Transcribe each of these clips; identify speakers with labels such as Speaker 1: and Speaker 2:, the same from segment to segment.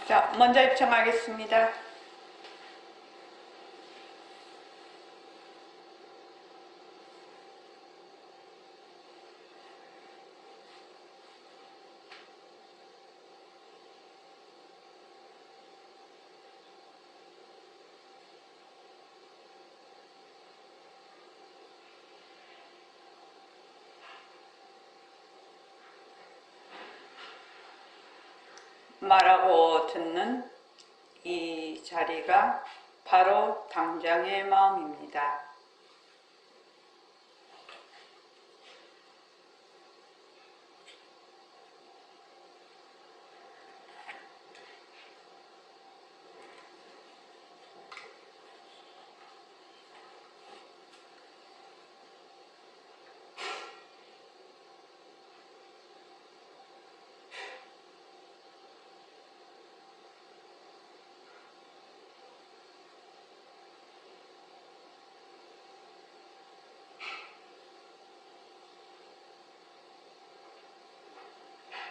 Speaker 1: 자, 먼저 입청하겠습니다. 말하고 듣는 이 자리가 바로 당장의 마음입니다.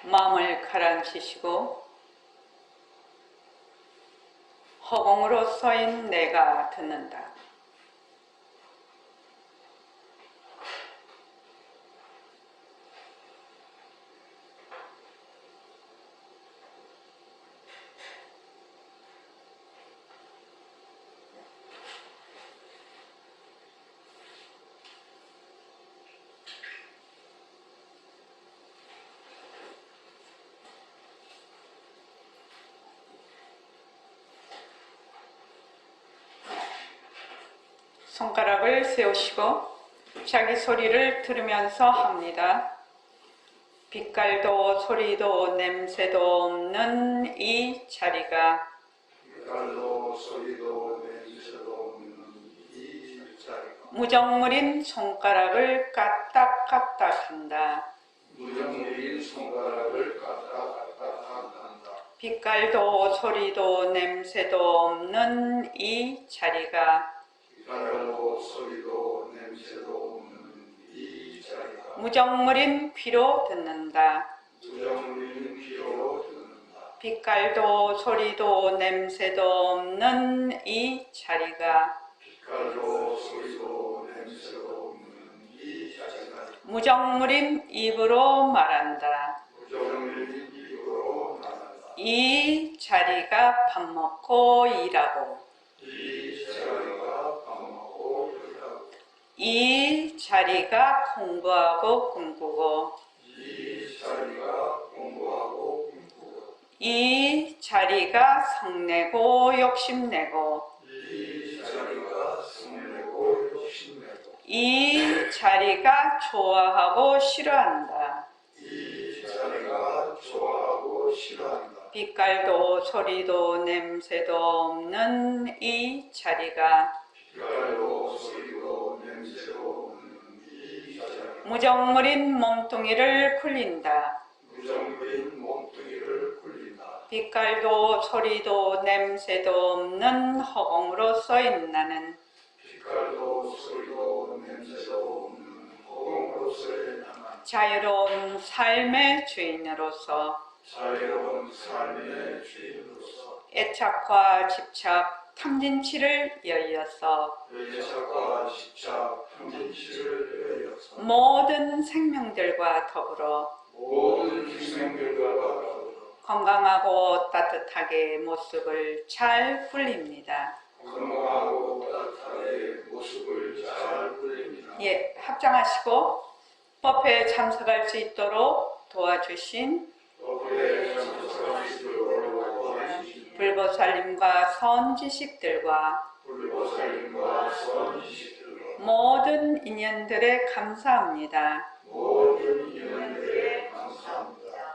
Speaker 1: 마음을 가라앉히시고 허공으로 서인 내가 듣는다. 손가락을 세우시고 자기 소리를 들으면서 합니다. 빛깔도 소리도 냄새도 없는 이 자리가 무정물인 손가락을 까딱까딱한다. 빛깔도 소리도 냄새도 없는 이 자리가 무정물인 귀로 듣는다. 빛깔도 소리도 냄새도 없는 이 자리가 무정물인 입으로 말한다. 이 자리가 밥 먹고 일하고 이 자리가 공부하고 꿈꾸고 이 자리가 성내고 욕심내고 이 자리가 좋아하고 싫어한다. 빛깔도 소리도 냄새도 없는 이 자리가 무정물인 몸뚱이를 굴린다. 빛깔도 소리도 냄새도 없는 허공으로 써인 나는 자유로운 삶의 주인으로서 애착과 집착, 탐진치를 이어서 모든 생명들과 더불어 건강하고 따뜻하게 모습을 잘 굴립니다. 예, 합장하시고 법회에 참석할 수 있도록 도와주신 불보살님과 선지식들과 모든 인연들에 감사합니다.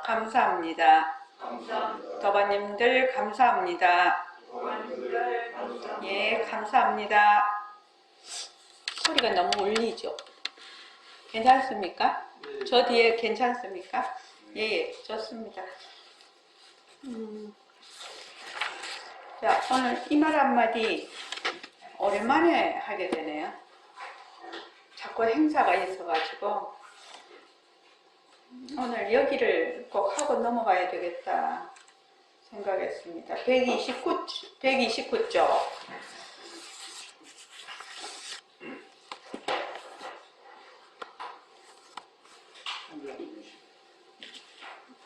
Speaker 1: 감사합니다. 도바님들 감사합니다. 예, 감사합니다. 소리가 너무 울리죠? 괜찮습니까? 저 뒤에 괜찮습니까? 예, 좋습니다. 자, 오늘 이 말 한마디 오랜만에 하게 되네요. 자꾸 행사가 있어가지고 오늘 여기를 꼭 하고 넘어가야 되겠다 생각했습니다. 129쪽.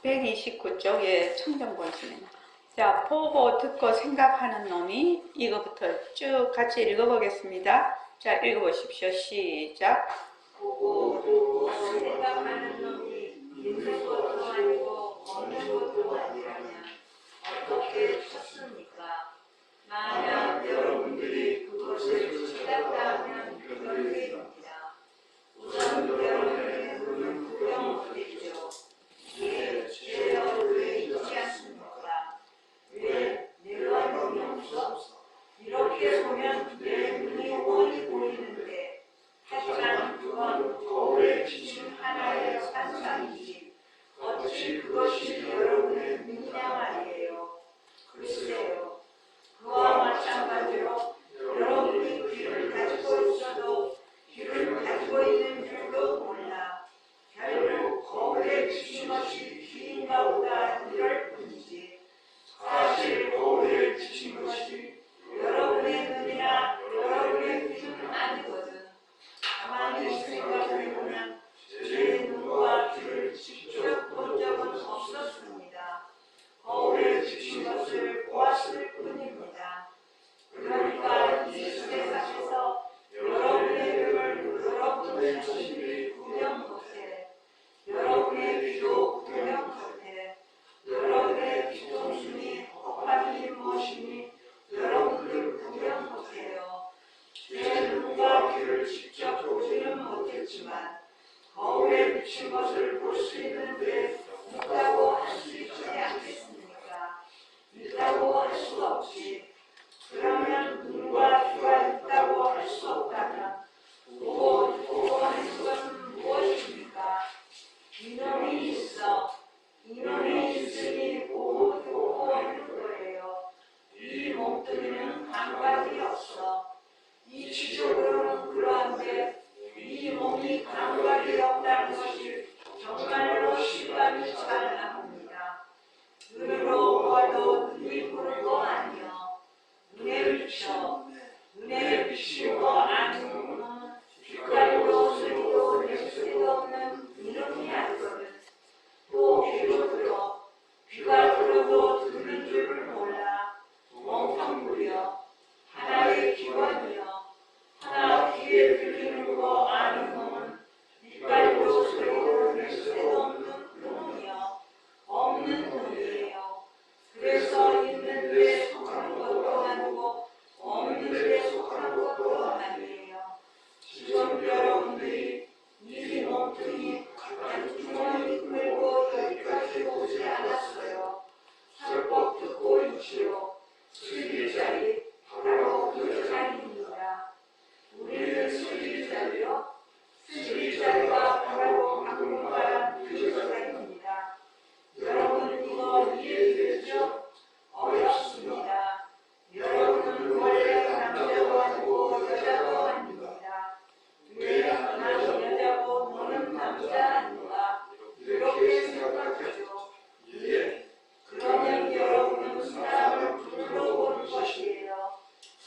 Speaker 1: 129쪽에 청정본심입니다. 자, 보고 듣고 생각하는 놈이 이거부터 쭉 같이 읽어보겠습니다. 자, 읽어보십시오. 시작.
Speaker 2: 보고 듣고 생각하는 놈이 있는 것도 아니고 없는 것도 아니라면 어떻게 찾습니까? 만약 여러분들이 그것을 찾았다면 그럴리입니다. 우선 여러분의 눈은 구경 못했죠. 제 얼굴에 있지 않습니까? 왜 내가 눈이 없어? 이렇게 보면 내 눈이 훤히 보이는데 하지만 그건 거울에 비친 하나의 환상이지 어찌 그것이 여러분의 눈이냐 말이에요. 글쎄요. 그와 마찬가지로 여러분이 귀를 가지고 있어도 귀를 가지고 있는 줄도 몰라. 결국 거울에 비친 것이 귀인가 보다 이럴 뿐이지. 사실 거울에 비친 것이 여러분의 눈이나 여러분의 귀는 아니거든. 가만히 생각해보면 제 눈과 귀를 직접 본 적은 없었습니다. 거울에 비친 것을 보았을 뿐입니다. 그러니까 이 세상에서 여러분의 눈을 여러분 자신이 구경 못해. 여러분의 귀도 구경 못해. 여러분의 뒤통수니 허파니 무엇이니 여러분들 구경 못해요. 제 눈과 귀를 직접 보지는 못했지만 거울에 비친 것을 볼 수 있는데 있다고 할 수 있지 않겠습니까? 있다고 할 수 없지. 그러면 눈과 귀가 있다고 할 수 없다면 보고 듣고 하는 것은 무엇입니까? 이놈이 있어. 이놈이 있으니 보고 듣고 하는 거예요. 이 몸뚱이는 감각이 없어. 이치적으로는 그러한데 이 몸이 감각이 없다는 것이 정말로 실감이 잘 나옵니다. 눈으로 보아도 눈이 보는 거 아니요. 눈에 비쳐. 눈에 비치고 아는 놈은 빛깔도 소리도 냄새도 없는 이놈이 아니거든. 또 귀로 들어. 귀가 들어도 듣는 줄을 몰라. 멍텅구려. 하나의 기관이여. 하나 귀에 들리는 거 아는 놈은 빛깔도 소리도 냄새도 없는 놈이여. 없는 놈이에요. 그래서 있는데 속한 것도 아니고 없는데 속한 것도 아니에요. 지금 여러분들이 이 몸뚱이 주머니 끌고 여기까지 오지 않았어요. 설법 듣고 있지요. 슬기자리 바로 그 자리입니다. 우리는 슬기자리요. 슬기자리가 바로 방금 말한 그 자리입니다. 여러분 이거 이해되죠? 어렵습니다. 여러분은 원래 남자도 아니고 여자도 아닙니다. 왜 나는 여자고 너는 남자 아닌가? 이렇게 생각하죠. 예. 그러면 여러분은 사람을 둘로 보는 것이에요.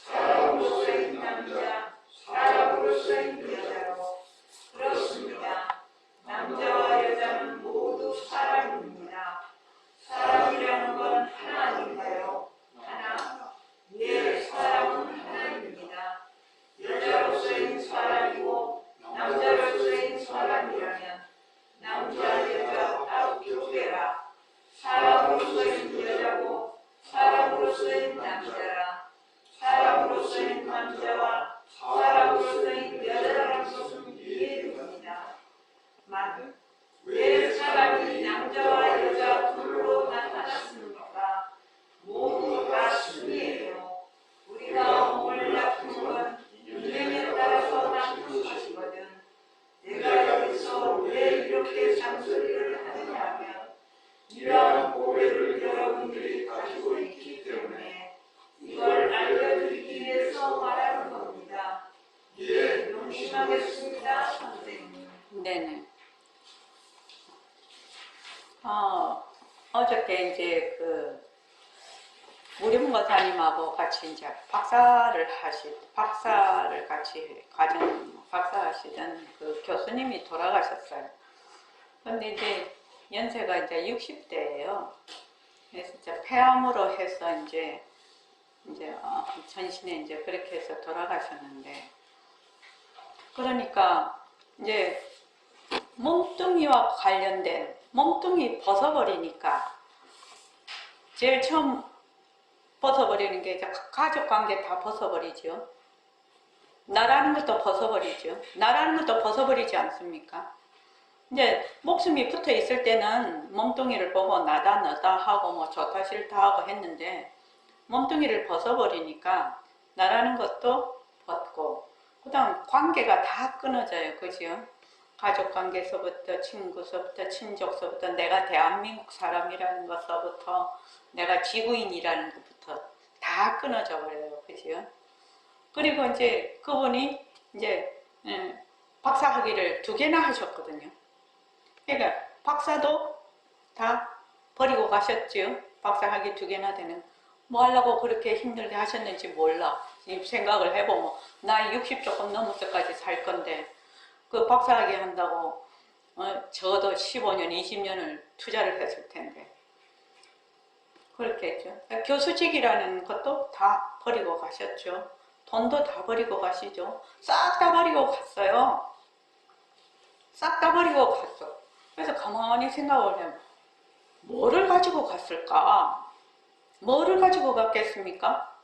Speaker 2: 사람으로서의 남자, 사람으로서의 여자로. 그렇습니다. 남자와 여자는 모두 사람입니다. 사람이라는 건 하나 아닌가요? 하나? 예, 사람은 하나입니다. 여자로서의 사람이고 남자로서의 사람이라면 남자, 여자 따로 두 개라. 사람으로서의 여자고 사람으로서의 남자라. 사람으로서의 남자와 사람으로서의 여자라는 것은 이해됩니다. 왜 사람이 남자와 여자 둘로 나타났습니까? 모두 다 순이에요. 우리가 몸을 나누는 건 인연에 따라서 나누는 것이거든. 내가 여기서 왜 이렇게 잔소리를 하느냐면 이러한 오해를 여러분들이 가지고 있기 때문에 이걸 알려드리기 위해서 말하는 겁니다. 예, 명심하겠습니다, 선생님.
Speaker 1: 네네. 어저께 이제 무림과사님하고 같이 이제 박사를 같이 박사하시던 그 교수님이 돌아가셨어요. 근데 이제 연세가 이제 60대예요. 그래서 이제 폐암으로 해서 이제 전신에 이제 그렇게 해서 돌아가셨는데, 그러니까 이제 몸뚱이와 관련된 몸뚱이 벗어버리니까 제일 처음 벗어버리는 게 이제 가족 관계 다 벗어버리죠. 나라는 것도 벗어버리죠. 나라는 것도 벗어버리지 않습니까? 이제 목숨이 붙어 있을 때는 몸뚱이를 보고 나다 너다 하고 뭐 좋다 싫다 하고 했는데, 몸뚱이를 벗어버리니까 나라는 것도 벗고, 그 다음 관계가 다 끊어져요. 그죠? 가족 관계서부터, 친구서부터, 친족서부터, 내가 대한민국 사람이라는 것서부터, 내가 지구인이라는 것부터 다 끊어져 버려요. 그죠? 그리고 이제 그분이 이제 박사학위를 2개나 하셨거든요. 그러니까 박사도 다 버리고 가셨죠. 박사학위 2개나 되는. 뭐 하려고 그렇게 힘들게 하셨는지 몰라. 생각을 해보면 나이 60 조금 넘어서까지 살 건데 그 박사학위 한다고 적어도 15년, 20년을 투자를 했을 텐데 그렇게 했죠. 교수직이라는 것도 다 버리고 가셨죠. 돈도 다 버리고 가시죠. 싹 다 버리고 갔어요. 싹 다 버리고 갔어. 그래서 가만히 생각을 해보면 뭐를 가지고 갔을까? 뭐를 가지고 갔겠습니까?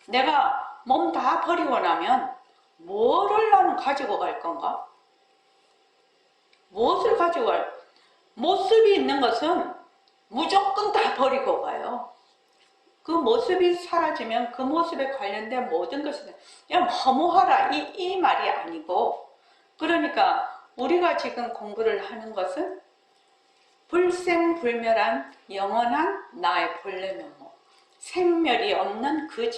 Speaker 1: 내가 몸 다 버리고 나면 뭐를 나는 가지고 갈 건가? 무엇을 가지고 갈? 모습이 있는 것은 무조건 다 버리고 가요. 그 모습이 사라지면 그 모습에 관련된 모든 것이 그냥 허무하라 이 말이 아니고, 그러니까 우리가 지금 공부를 하는 것은 불생불멸한 영원한 나의 본래 면목, 생멸이 없는 그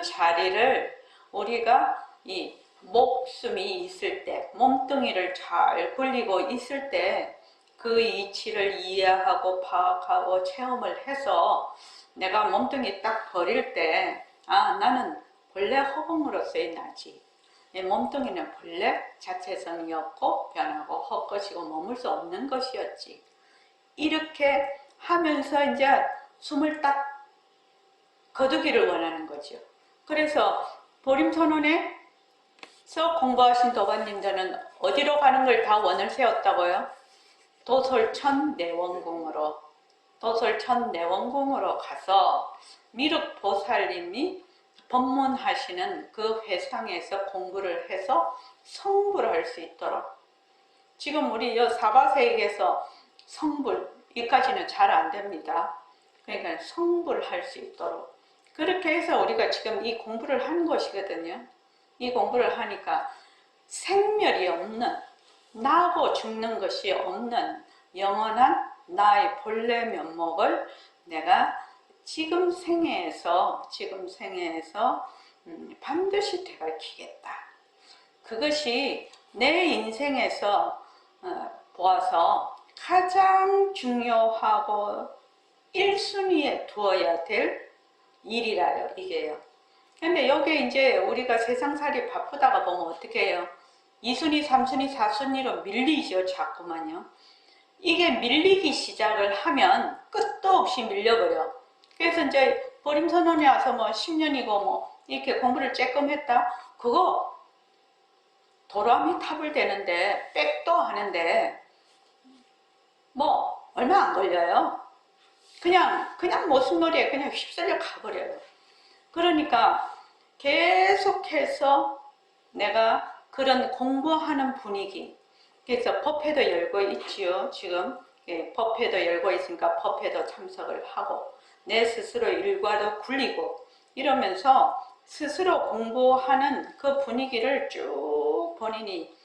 Speaker 1: 자리를 우리가 이 목숨이 있을 때, 몸뚱이를 잘 굴리고 있을 때 그 이치를 이해하고 파악하고 체험을 해서 내가 몸뚱이 딱 버릴 때, 아, 나는 본래 허공으로서의 나지. 이 몸뚱이는 본래 자체성이 없고 변하고 헛것이고 머물 수 없는 것이었지. 이렇게 하면서 이제 숨을 딱 거두기를 원하는 거죠. 그래서 보림선언에서 공부하신 도반님들은 어디로 가는 걸 다 원을 세웠다고요? 도솔천 내원궁으로 가서 미륵보살님이 법문하시는 그 회상에서 공부를 해서 성불을 할 수 있도록, 지금 우리 이 사바세계에서 성불 여기까지는 잘 안 됩니다. 그러니까 성불을 할 수 있도록 그렇게 해서 우리가 지금 이 공부를 하는 것이거든요. 이 공부를 하니까 생멸이 없는, 나고 죽는 것이 없는 영원한 나의 본래 면목을 내가 지금 생애에서 반드시 되밝히겠다. 그것이 내 인생에서 보아서 가장 중요하고 1순위에 두어야 될 일이라요, 이게요. 근데 여기 이제 우리가 세상살이 바쁘다가 보면 어떻게 해요? 2순위, 3순위, 4순위로 밀리죠, 자꾸만요. 이게 밀리기 시작을 하면 끝도 없이 밀려버려. 그래서 이제 보림선언에 와서 뭐 10년이고 뭐 이렇게 공부를 조금 했다. 그거 도람이 탑을 대는데, 백도 하는데 뭐 얼마 안 걸려요. 그냥 모순놀이에 그냥 휩쓸려 가버려요. 그러니까 계속해서 내가 그런 공부하는 분위기, 그래서 법회도 열고 있지요. 지금 법회도 열고 있으니까 법회도 참석을 하고 내 스스로 일과도 굴리고 이러면서 스스로 공부하는 그 분위기를 쭉 본인이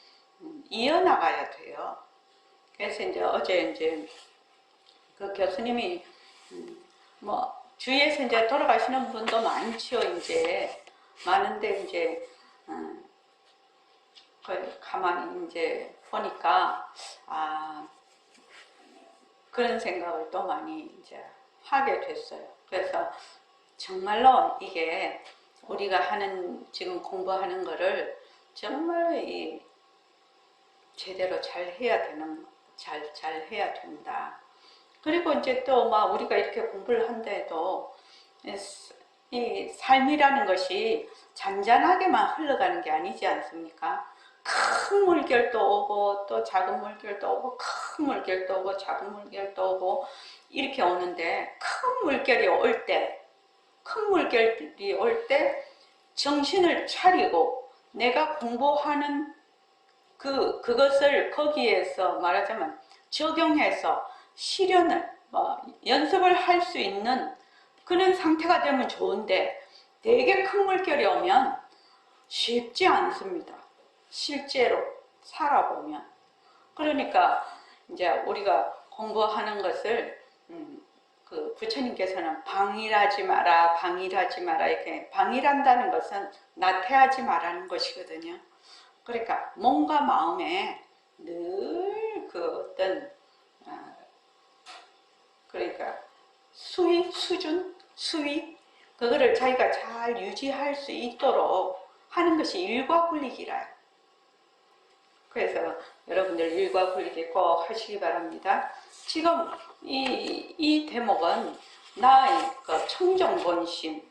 Speaker 1: 이어나가야 돼요. 그래서 이제 어제 그 교수님이 뭐 주위에서 이제 돌아가시는 분도 많죠. 이제 많은데 이제 가만히 이제 보니까 그런 생각을 또 많이 이제 하게 됐어요. 그래서 정말로 이게 우리가 지금 공부하는 거를 정말로 제대로 잘 해야 해야 된다. 그리고 이제 또 막 우리가 이렇게 공부를 한데도 이 삶이라는 것이 잔잔하게만 흘러가는 게 아니지 않습니까? 큰 물결도 오고 또 작은 물결도 오고 큰 물결도 오고 작은 물결도 오고 이렇게 오는데 큰 물결이 올 때 정신을 차리고 내가 공부하는 그것을 거기에서 말하자면 적용해서 실현을 연습을 할 수 있는 그런 상태가 되면 좋은데 되게 큰 물결이 오면 쉽지 않습니다. 실제로 살아보면. 그러니까 이제 우리가 공부하는 것을 그 부처님께서는 방일하지 마라 이렇게 방일한다는 것은 나태하지 말라는 것이거든요. 그러니까 몸과 마음에 늘 그 어떤 그러니까 수위 그거를 자기가 잘 유지할 수 있도록 하는 것이 일과 굴리기라요. 그래서 여러분들 일과 굴리기 꼭 하시기 바랍니다. 지금 이 대목은 나의 그 청정본심,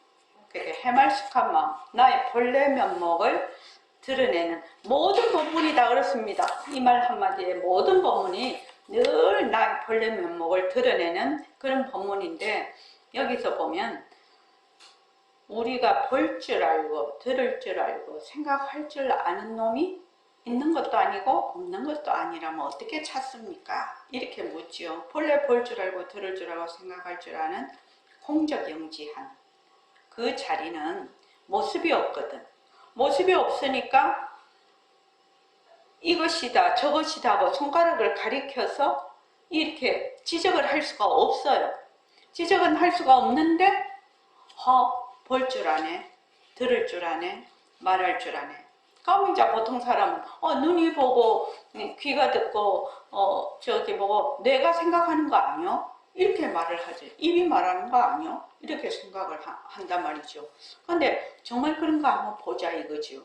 Speaker 1: 해말숙한 마음, 나의 본래 면목을 드러내는 모든 법문이 다 그렇습니다. 이 말 한마디에 모든 법문이 늘 나의 본래 면목을 드러내는 그런 법문인데 여기서 보면 우리가 볼 줄 알고 들을 줄 알고 생각할 줄 아는 놈이 있는 것도 아니고 없는 것도 아니라면 어떻게 찾습니까? 이렇게 묻지요. 본래 볼 줄 알고 들을 줄 알고 생각할 줄 아는 공적영지한 그 자리는 모습이 없거든. 모습이 없으니까 이것이다 저것이다 하고 손가락을 가리켜서 이렇게 지적을 할 수가 없어요. 지적은 할 수가 없는데 볼 줄 아네, 들을 줄 아네, 말할 줄 아네. 그럼 이제 보통 사람은 눈이 보고 귀가 듣고 저기 뭐고 내가 생각하는 거 아니요? 이렇게 말을 하지. 입이 말하는 거 아니요? 이렇게 생각을 한단 말이죠. 근데 정말 그런가 한번 보자 이거지요.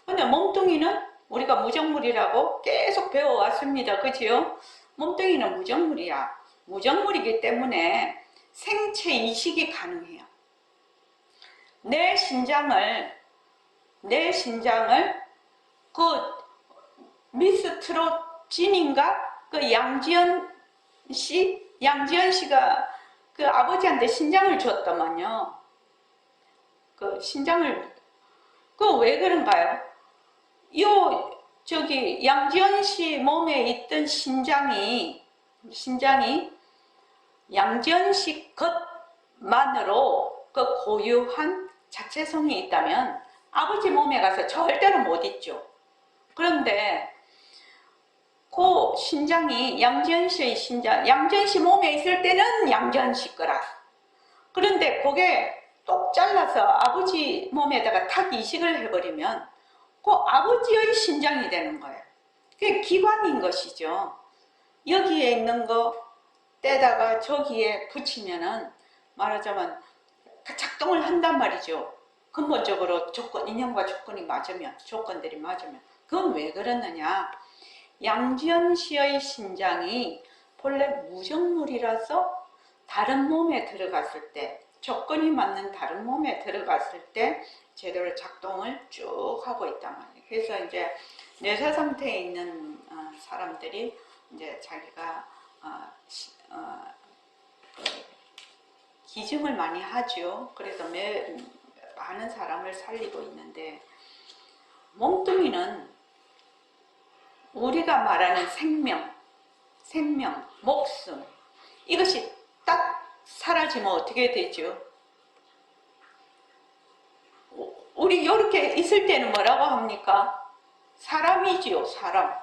Speaker 1: 근데 몸뚱이는 우리가 무정물이라고 계속 배워왔습니다. 그지요? 몸뚱이는 무정물이야. 무정물이기 때문에 생체 이식이 가능해요. 내 신장을 그 미스트로진인가? 그 양지연 씨가 그 아버지한테 신장을 줬더만요. 그 신장을 그 왜 그런가요? 저기 양지연 씨 몸에 있던 신장이 양지연 씨 것만으로 그 고유한 자체성이 있다면 아버지 몸에 가서 절대로 못 있죠. 그런데 그 신장이 양지연 씨의 신장, 양지연 씨 몸에 있을 때는 양지연 씨 거라. 그런데 그게 똑 잘라서 아버지 몸에다가 탁 이식을 해버리면 그 아버지의 신장이 되는 거예요. 그게 기관인 것이죠. 여기에 있는 거 떼다가 저기에 붙이면은 말하자면 작동을 한단 말이죠. 근본적으로 인연과 조건들이 맞으면. 그건 왜 그러느냐? 양지연 씨의 신장이 본래 무정물이라서 다른 몸에 들어갔을 때, 조건이 맞는 다른 몸에 들어갔을 때 제대로 작동을 쭉 하고 있단 말이에요. 그래서 이제 뇌사 상태에 있는 사람들이 이제 자기가 기증을 많이 하죠. 그래서 많은 사람을 살리고 있는데 몸뚱이는 우리가 말하는 생명, 목숨 이것이 딱 사라지면 어떻게 되죠? 우리 이렇게 있을 때는 뭐라고 합니까? 사람이지요, 사람.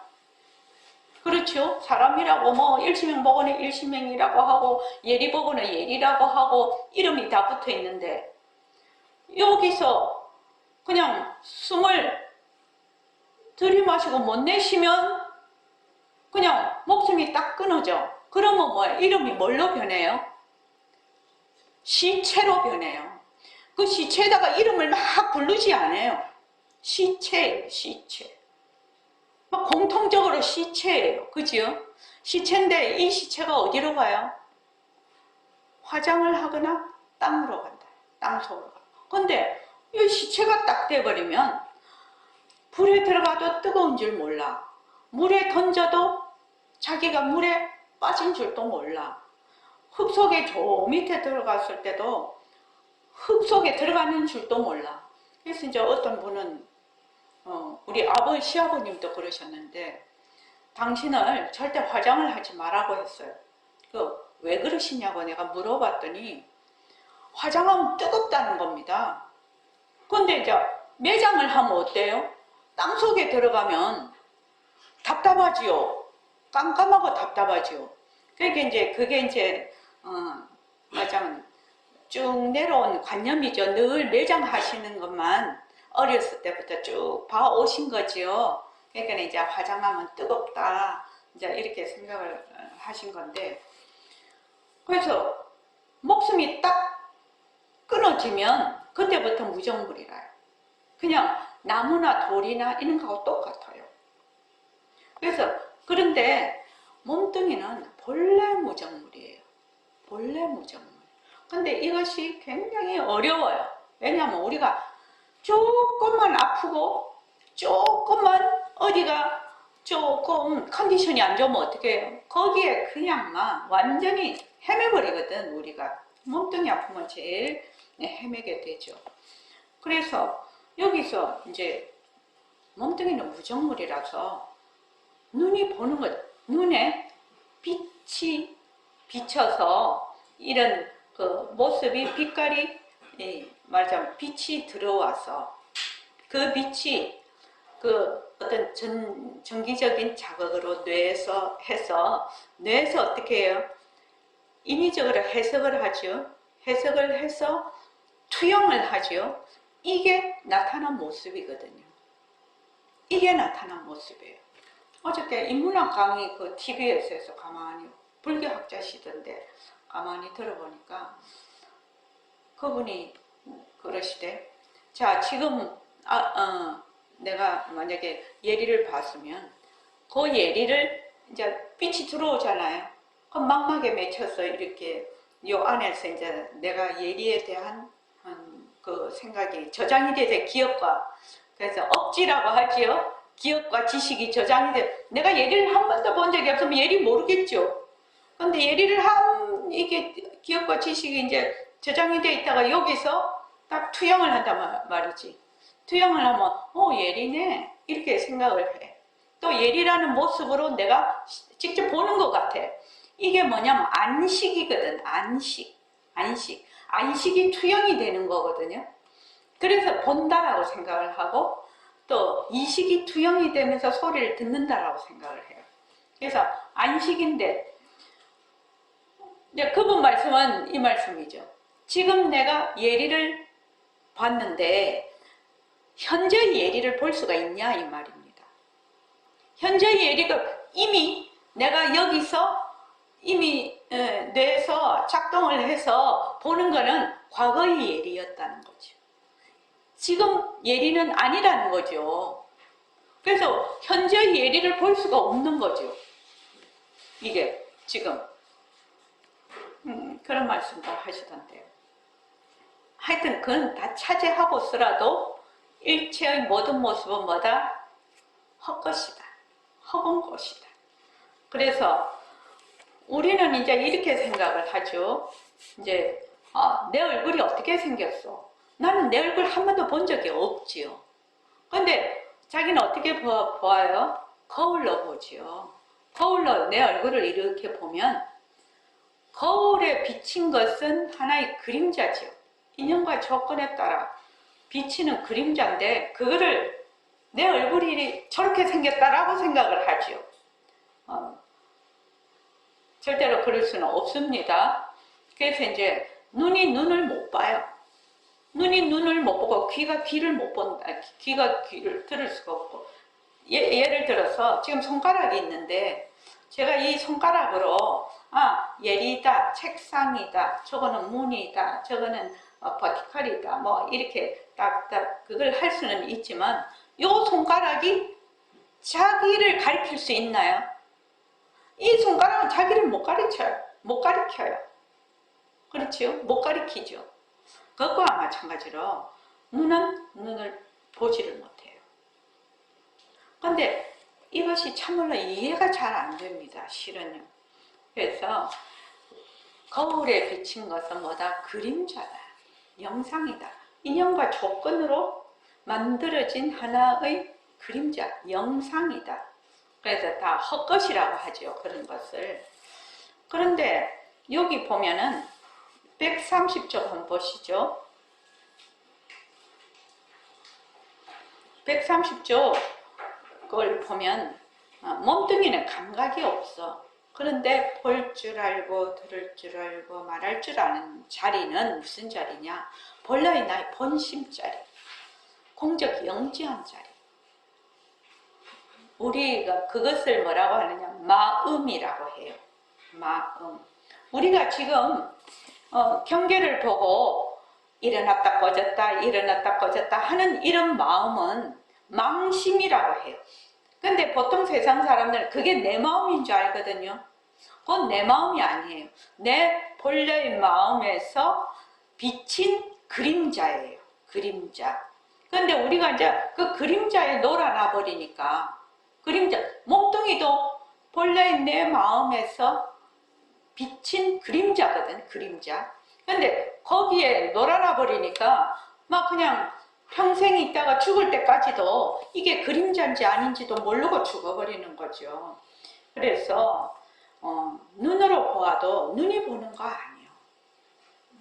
Speaker 1: 그렇죠? 사람이라고 뭐 일시명복원의 일시명이라고 하고 예리복원의 예리라고 하고 이름이 다 붙어 있는데 여기서 그냥 숨을 들이마시고 못 내쉬면 그냥 목숨이 딱 끊어져. 그러면 뭐예요? 이름이 뭘로 변해요? 시체로 변해요. 그 시체에다가 이름을 막 부르지 않아요. 시체예요, 시체. 막 공통적으로 시체예요. 그죠? 시체인데 이 시체가 어디로 가요? 화장을 하거나 땅으로 간다. 땅속으로 가. 근데 이 시체가 딱 돼버리면 불에 들어가도 뜨거운 줄 몰라. 물에 던져도 자기가 물에 빠진 줄도 몰라. 흙 속에 저 밑에 들어갔을 때도 흙 속에 들어가는 줄도 몰라. 그래서 이제 어떤 분은 우리 시아버님도 그러셨는데 당신을 절대 화장을 하지 말라고 했어요. 왜 그러시냐고 내가 물어봤더니 화장하면 뜨겁다는 겁니다. 근데 이제 매장을 하면 어때요? 땅속에 들어가면 답답하지요. 깜깜하고 답답하지요. 그게 이제 맞아 쭉 내려온 관념이죠. 늘 매장하시는 것만 어렸을 때부터 쭉 봐오신 거지요. 그러니까 이제 화장하면 뜨겁다. 이제 이렇게 생각을 하신 건데, 그래서 목숨이 딱 끊어지면 그때부터 무정물이라요. 그냥 나무나 돌이나 이런 거하고 똑같아요. 그래서 그런데 몸뚱이는 본래 무정물이에요. 본래 무정물. 근데 이것이 굉장히 어려워요. 왜냐하면 우리가 조금만 아프고 조금만 어디가 조금 컨디션이 안 좋으면 어떻게 해요? 거기에 그냥 막 완전히 헤매버리거든. 우리가 몸뚱이 아프면 제일 헤매게 되죠. 그래서 여기서 이제 몸뚱이는 무정물이라서 눈이 보는 것, 눈에 빛이 비쳐서 이런 그 모습이 빛깔이 말하자면 빛이 들어와서 그 빛이 그 어떤 전기적인 자극으로 뇌에서 어떻게 해요? 인위적으로 해석을 하죠. 해석을 해서 투영을 하죠. 이게 나타난 모습이거든요. 이게 나타난 모습이에요. 어저께 인문학 강의 그 TV에서 해서 가만히 불교학자시던데 가만히 들어보니까 그분이 그러시대. 자, 지금 내가 만약에 예리를 봤으면 그 예리를 이제 빛이 들어오잖아요. 그럼 망막에 맺혀서 이렇게 요 안에서 이제 내가 예리에 대한 그 생각이 저장이 돼 기억과 그래서 억지라고 하지요. 기억과 지식이 저장이 돼. 내가 예리를 한 번도 본 적이 없으면 예리 모르겠죠. 근데 예리를 이게 기억과 지식이 이제 저장이 돼 있다가 여기서 딱 투영을 한단 말이지. 투영을 하면 예리네 이렇게 생각을 해. 또 예리라는 모습으로 내가 직접 보는 것 같아. 이게 뭐냐면 안식이거든. 안식이 투영이 되는 거거든요. 그래서 본다라고 생각을 하고 또 이식이 투영이 되면서 소리를 듣는다라고 생각을 해요. 그래서 안식인데 이제 그분 말씀은 이 말씀이죠. 지금 내가 예리를 봤는데 현재 예리를 볼 수가 있냐 이 말입니다. 현재 예리가 이미 내가 여기서 이미 뇌에서 작동을 해서 보는 거는 과거의 예리였다는 거죠. 지금 예리는 아니라는 거죠. 그래서 현재 예리를 볼 수가 없는 거죠. 이게 지금 그런 말씀도 하시던데요. 하여튼 그건 다 차지하고 쓰라도 일체의 모든 모습은 뭐다? 헛것이다. 헛은 것이다. 그래서 우리는 이제 이렇게 생각을 하죠. 이제 내 얼굴이 어떻게 생겼어? 나는 내 얼굴 한 번도 본 적이 없지요. 근데 자기는 어떻게 보아요? 거울로 보지요. 거울로 내 얼굴을 이렇게 보면 거울에 비친 것은 하나의 그림자지요. 인연과 조건에 따라 비치는 그림자인데 그거를 내 얼굴이 저렇게 생겼다라고 생각을 하지요. 절대로 그럴 수는 없습니다. 그래서 이제 눈이 눈을 못 봐요. 눈이 눈을 못 보고 귀가 귀를 못 본다. 귀가 귀를 들을 수가 없고 예를 들어서 지금 손가락이 있는데 제가 이 손가락으로 아, 예리다, 책상이다, 저거는 문이다, 저거는 버티컬이다, 뭐 이렇게 딱딱 그걸 할 수는 있지만 요 손가락이 자기를 가리킬 수 있나요? 이 손가락은 자기를 못 가르쳐요. 못 가리켜요. 그렇지요? 못 가리키죠. 그것과 마찬가지로 눈은 눈을 보지를 못해요. 근데 이것이 참으로 이해가 잘 안 됩니다. 실은요. 그래서 거울에 비친 것은 뭐다? 그림자다. 영상이다. 인연과 조건으로 만들어진 하나의 그림자, 영상이다. 그래서 다 헛것이라고 하죠. 그런 것을. 그런데 여기 보면은 130쪽 한번 보시죠. 130쪽 그걸 보면 몸뚱이는 감각이 없어. 그런데 볼 줄 알고 들을 줄 알고 말할 줄 아는 자리는 무슨 자리냐? 본来나의 본심 자리, 공적 영지한 자리. 우리가 그것을 뭐라고 하느냐? 마음이라고 해요. 마음. 우리가 지금 경계를 보고 일어났다 꺼졌다 일어났다 꺼졌다 하는 이런 마음은 망심이라고 해요. 근데 보통 세상 사람들은 그게 내 마음인 줄 알거든요. 그건 내 마음이 아니에요. 내 본래의 마음에서 비친 그림자예요. 그림자. 근데 우리가 이제 그 그림자에 놀아나 버리니까 그림자, 몸뚱이도 본래의 내 마음에서 비친 그림자거든. 그림자. 근데 거기에 놀아나 버리니까 막 그냥 평생 있다가 죽을 때까지도 이게 그림자인지 아닌지도 모르고 죽어버리는 거죠. 그래서 눈으로 보아도 눈이 보는 거 아니에요.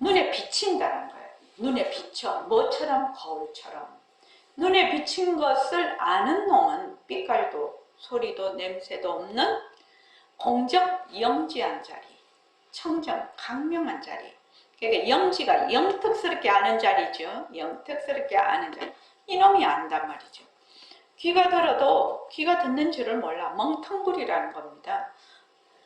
Speaker 1: 눈에 비친다는 거예요. 눈에 비쳐. 뭐처럼? 거울처럼. 눈에 비친 것을 아는 놈은 빛깔도 소리도 냄새도 없는 공적 영지한 자리. 청정, 강명한 자리. 그러니까 영지가 영특스럽게 아는 자리죠. 영특스럽게 아는 자리. 이놈이 안단 말이죠. 귀가 들어도 귀가 듣는 줄을 몰라. 멍텅구리라는 겁니다.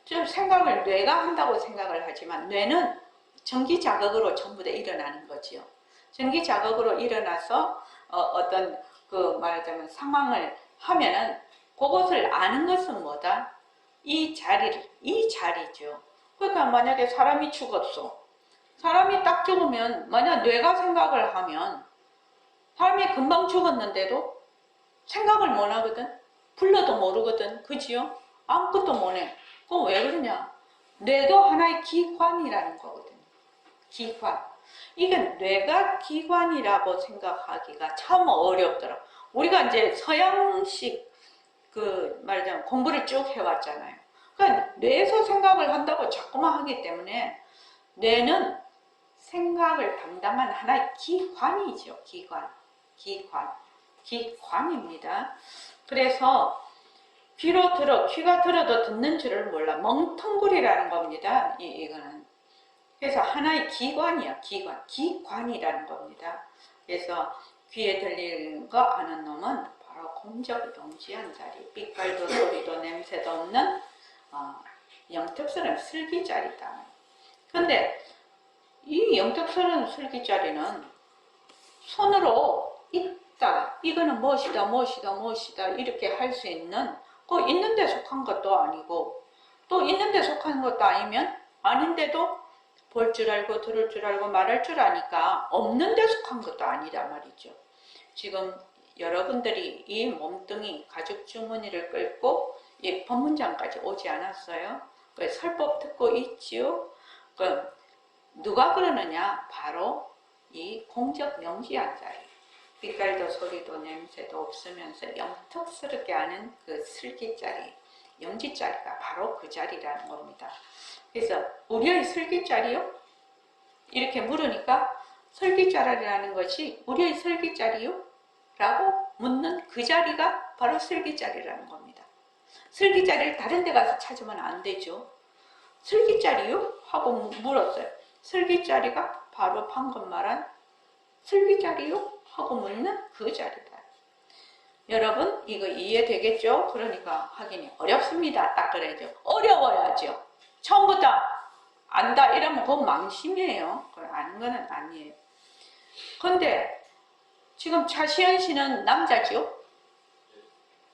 Speaker 1: 좀 생각을 뇌가 한다고 생각을 하지만 뇌는 전기 자극으로 전부 다 일어나는 거지요. 전기 자극으로 일어나서 어떤 그 말하자면 상황을 하면은 그것을 아는 것은 뭐다? 이 자리죠. 그러니까 만약에 사람이 죽었어. 사람이 딱 죽으면 만약 뇌가 생각을 하면 사람이 금방 죽었는데도 생각을 못 하거든. 불러도 모르거든. 그지요? 아무것도 못 해. 그건 왜 그러냐? 뇌도 하나의 기관이라는 거거든요. 기관. 이게 뇌가 기관이라고 생각하기가 참 어렵더라. 우리가 이제 서양식 그 말하자면 공부를 쭉 해왔잖아요. 그러니까 뇌에서 생각을 한다고 자꾸만 하기 때문에 뇌는 생각을 담당한 하나의 기관이죠. 기관입니다. 그래서 귀가 들어도 듣는 줄을 몰라. 멍텅구리라는 겁니다. 이거는. 그래서 하나의 기관이야. 기관이라는 겁니다. 그래서 귀에 들리는 거 아는 놈은 바로 공적 영지한 자리. 빛깔도 소리도 냄새도 없는 영특스러운 슬기자리다. 근데 이 영특스러운 슬기자리는 손으로 있다. 이거는 무엇이다 이렇게 할 수 있는 그 있는 데 속한 것도 아니고 또 있는 데 속한 것도 아니면 아닌데도 볼 줄 알고 들을 줄 알고 말할 줄 아니까 없는 데 속한 것도 아니란 말이죠. 지금 여러분들이 이 몸뚱이 가죽 주머니를 끌고 이 법문장까지 오지 않았어요? 설법 듣고 있지요? 누가 그러느냐? 바로 이 공적 영지한 자리. 빛깔도 소리도 냄새도 없으면서 영특스럽게 아는 그 슬기자리, 영지자리가 바로 그 자리라는 겁니다. 그래서 우리의 슬기자리요? 이렇게 물으니까 슬기자리라는 것이 우리의 슬기자리요? 라고 묻는 그 자리가 바로 슬기자리라는 겁니다. 슬기자리를 다른 데 가서 찾으면 안 되죠. 슬기자리요? 하고 물었어요. 슬기자리가 바로 방금 말한 슬기자리요? 하고 묻는 그 자리다. 여러분 이거 이해되겠죠? 그러니까 하기는 어렵습니다. 딱 그래야죠. 어려워야죠. 처음부터 안다 이러면 그건 망심이에요. 그건 아는 거는 아니에요. 근데 지금 차시연 씨는 남자죠?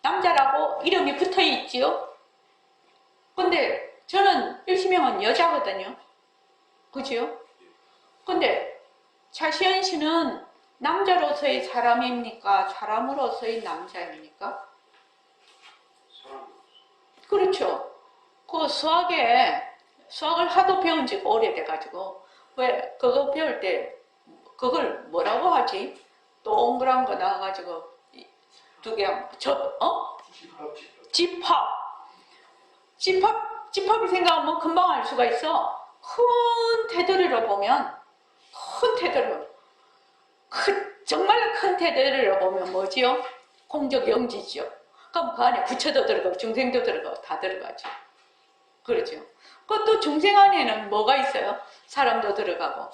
Speaker 1: 남자라고 이름이 붙어 있지요? 근데 저는 일시명은 여자거든요. 그죠? 근데 차시연 씨는 남자로서의 사람입니까? 사람으로서의 남자입니까? 그렇죠. 그 수학을 하도 배운 지가 오래돼가지고, 왜, 그거 배울 때, 그걸 뭐라고 하지? 동그란 거 나와가지고, 두 개, 집합을 생각하면 금방 알 수가 있어. 큰 테두리로 보면, 정말 큰 테두리로 보면 뭐지요? 공적영지죠. 그럼 그 안에 부처도 들어가고 중생도 들어가고 다 들어가죠. 그렇죠. 그것도 중생 안에는 뭐가 있어요? 사람도 들어가고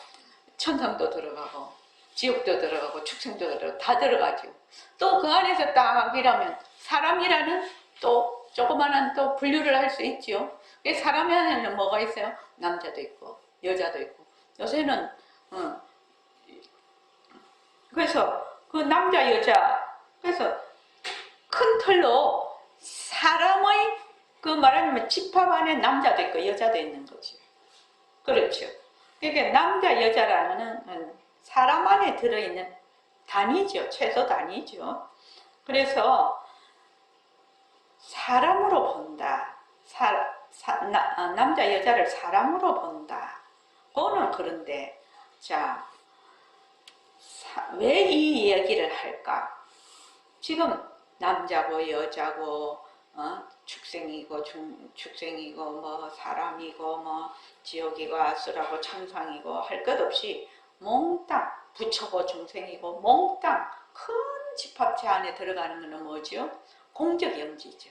Speaker 1: 천상도 들어가고 지옥도 들어가고 축생도 들어가고 다 들어가죠. 또 그 안에서 딱 이라면 사람이라는 또 조그마한 또 분류를 할 수 있죠. 사람 안에는 뭐가 있어요? 남자도 있고 여자도 있고 요새는 그래서 그 남자 여자 그래서 큰 틀로 사람의 그 말하면 집합 안에 남자도 있고 여자도 있는 거죠. 그렇죠. 그러니까 남자 여자라는 사람 안에 들어있는 단위죠. 최소 단위죠. 그래서 사람으로 본다. 남자 여자를 사람으로 본다. 그거는 그런데 자, 왜 이 이야기를 할까? 지금 남자고 여자고 축생이고 축생이고 뭐 사람이고 뭐 지옥이고 아수라고 천상이고 할 것 없이 몽땅 부처고 중생이고 몽땅 큰 집합체 안에 들어가는 것은 뭐죠? 공적영지죠.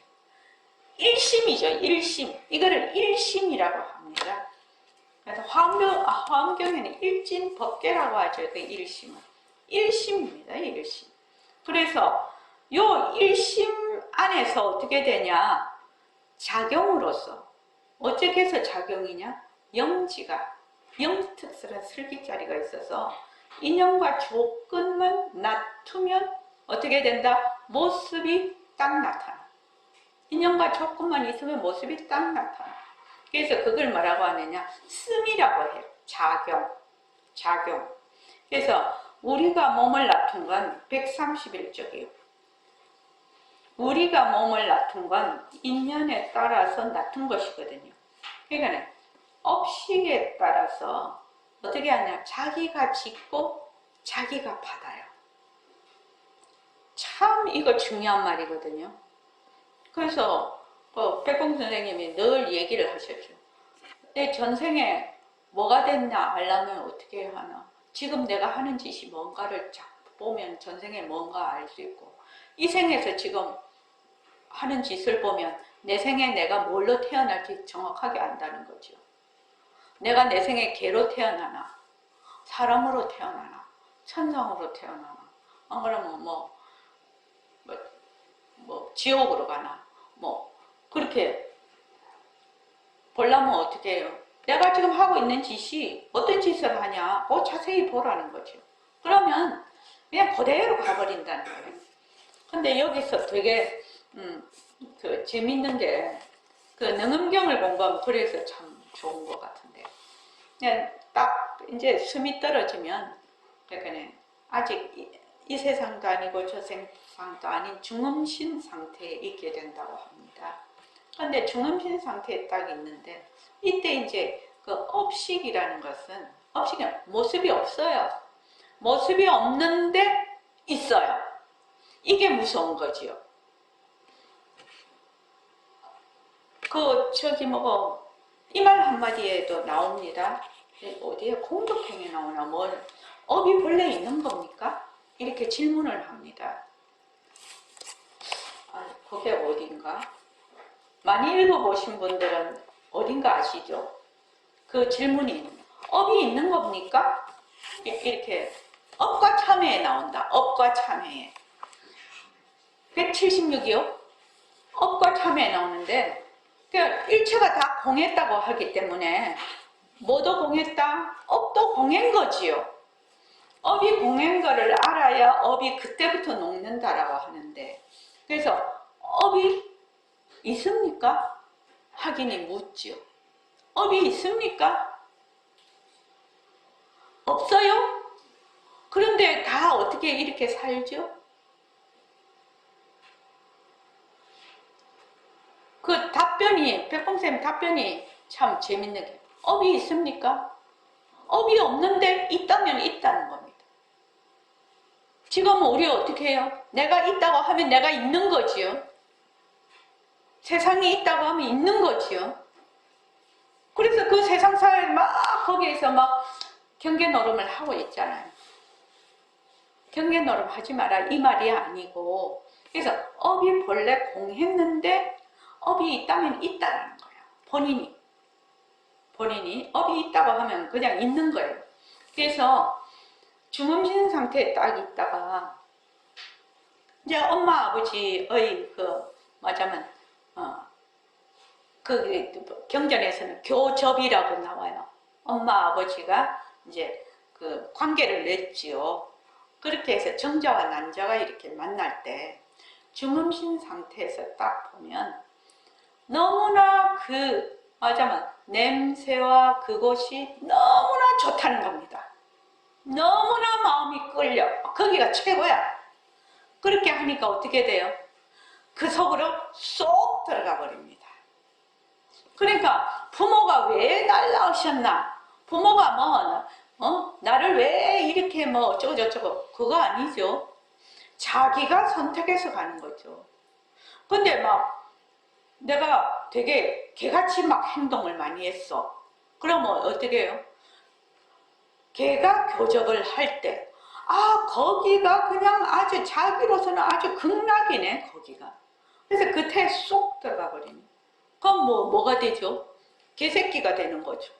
Speaker 1: 일심이죠. 일심. 이거를 일심이라고 합니다. 그래서 화엄경에는 일진법계라고 하죠. 그 일심은. 일심입니다. 일심. 그래서 요 일심 안에서 어떻게 되냐? 작용으로서 어떻게 해서 작용이냐? 영지가 영특스러운 슬기자리가 있어서 인연과 조건만 낮추면 어떻게 된다? 모습이 딱 나타나. 인연과 조건만 있으면 모습이 딱 나타나. 그래서 그걸 뭐라고 하느냐? 씀이라고 해요. 작용. 그래서 우리가 몸을 낮춘 건 131쪽이에요. 우리가 몸을 낮춘 건 인연에 따라서 낮춘 것이거든요. 그러니까 업식에 따라서 어떻게 하냐? 자기가 짓고 자기가 받아요. 참 이거 중요한 말이거든요. 그래서 백봉 선생님이 늘 얘기를 하셨죠. 내 전생에 뭐가 됐냐 알려면 어떻게 하나? 지금 내가 하는 짓이 뭔가를 보면 전생에 뭔가 알 수 있고 이 생에서 지금 하는 짓을 보면 내 생에 내가 뭘로 태어날지 정확하게 안다는 거죠. 내가 내 생에 개로 태어나나 사람으로 태어나나 천상으로 태어나나 안 그러면 뭐 지옥으로 가나 그렇게 보려면 어떻게 해요? 내가 지금 하고 있는 짓이 어떤 짓을 하냐 자세히 보라는 거죠. 그러면 그냥 그대로 가버린다는 거예요. 근데 여기서 되게 재밌는 게 그 능엄경을 공부하면 그래서 참 좋은 것 같은데 그냥 딱 이제 숨이 떨어지면 그러니까 아직 이 세상도 아니고 저 세상도 아닌 중음신 상태에 있게 된다고 합니다. 근데 중음신 상태에 딱 있는데 이때 이제 그 업식이라는 것은 업식은 모습이 없어요. 모습이 없는데 있어요. 이게 무서운 거지요. 이 말 한마디에도 나옵니다. 어디에 공덕행에 나오나 업이 본래 있는 겁니까? 이렇게 질문을 합니다. 그게 어딘가? 많이 읽어보신 분들은 어딘가 아시죠? 그 질문이 업이 있는 겁니까? 이렇게 업과 참회에 나온다. 업과 참회에 176이요? 업과 참회에 나오는데 그러니까 일체가 다 공했다고 하기 때문에 뭐도 공했다? 업도 공한 거지요. 업이 공한 거를 알아야 업이 그때부터 녹는다라고 하는데, 그래서 업이 있습니까? 하기니 묻지요. 업이 있습니까? 없어요? 그런데 다 어떻게 이렇게 살죠? 그 답변이, 백봉쌤 답변이 참 재밌는 게, 업이 있습니까? 업이 없는데 있다면 있다는 겁니다. 지금 우리 어떻게 해요? 내가 있다고 하면 내가 있는 거지요. 세상이 있다고 하면 있는 거지요. 그래서 그 세상 사회 막 거기에서 막 경계 노름을 하고 있잖아요. 경계 노름 하지 마라 이 말이 아니고, 그래서 업이 본래 공했는데 업이 있다면 있다라는 거예요. 본인이 업이 있다고 하면 그냥 있는 거예요. 그래서 중음신 상태에 딱 있다가 이제 엄마 아버지의 말하자면 그 경전에서는 교접이라고 나와요. 엄마 아버지가 이제 그 관계를 맺지요. 그렇게 해서 정자와 난자가 이렇게 만날 때 중음신 상태에서 딱 보면 너무나 말하자면 냄새와 그곳이 너무나 좋다는 겁니다. 너무나 마음이 끌려. 거기가 최고야. 그렇게 하니까 어떻게 돼요? 그 속으로 쏙 들어가 버립니다. 그러니까 부모가 왜 날 낳으셨나? 부모가 나를 왜 이렇게 어쩌고 저쩌고 그거 아니죠. 자기가 선택해서 가는 거죠. 근데 내가 되게 개같이 막 행동을 많이 했어. 그러면 어떻게 해요? 개가 교접을 할 때, 거기가 그냥 아주 자기로서는 아주 극락이네, 거기가. 그래서 그 태에 쏙 들어가 버리네. 그럼 뭐가 되죠? 개새끼가 되는 거죠.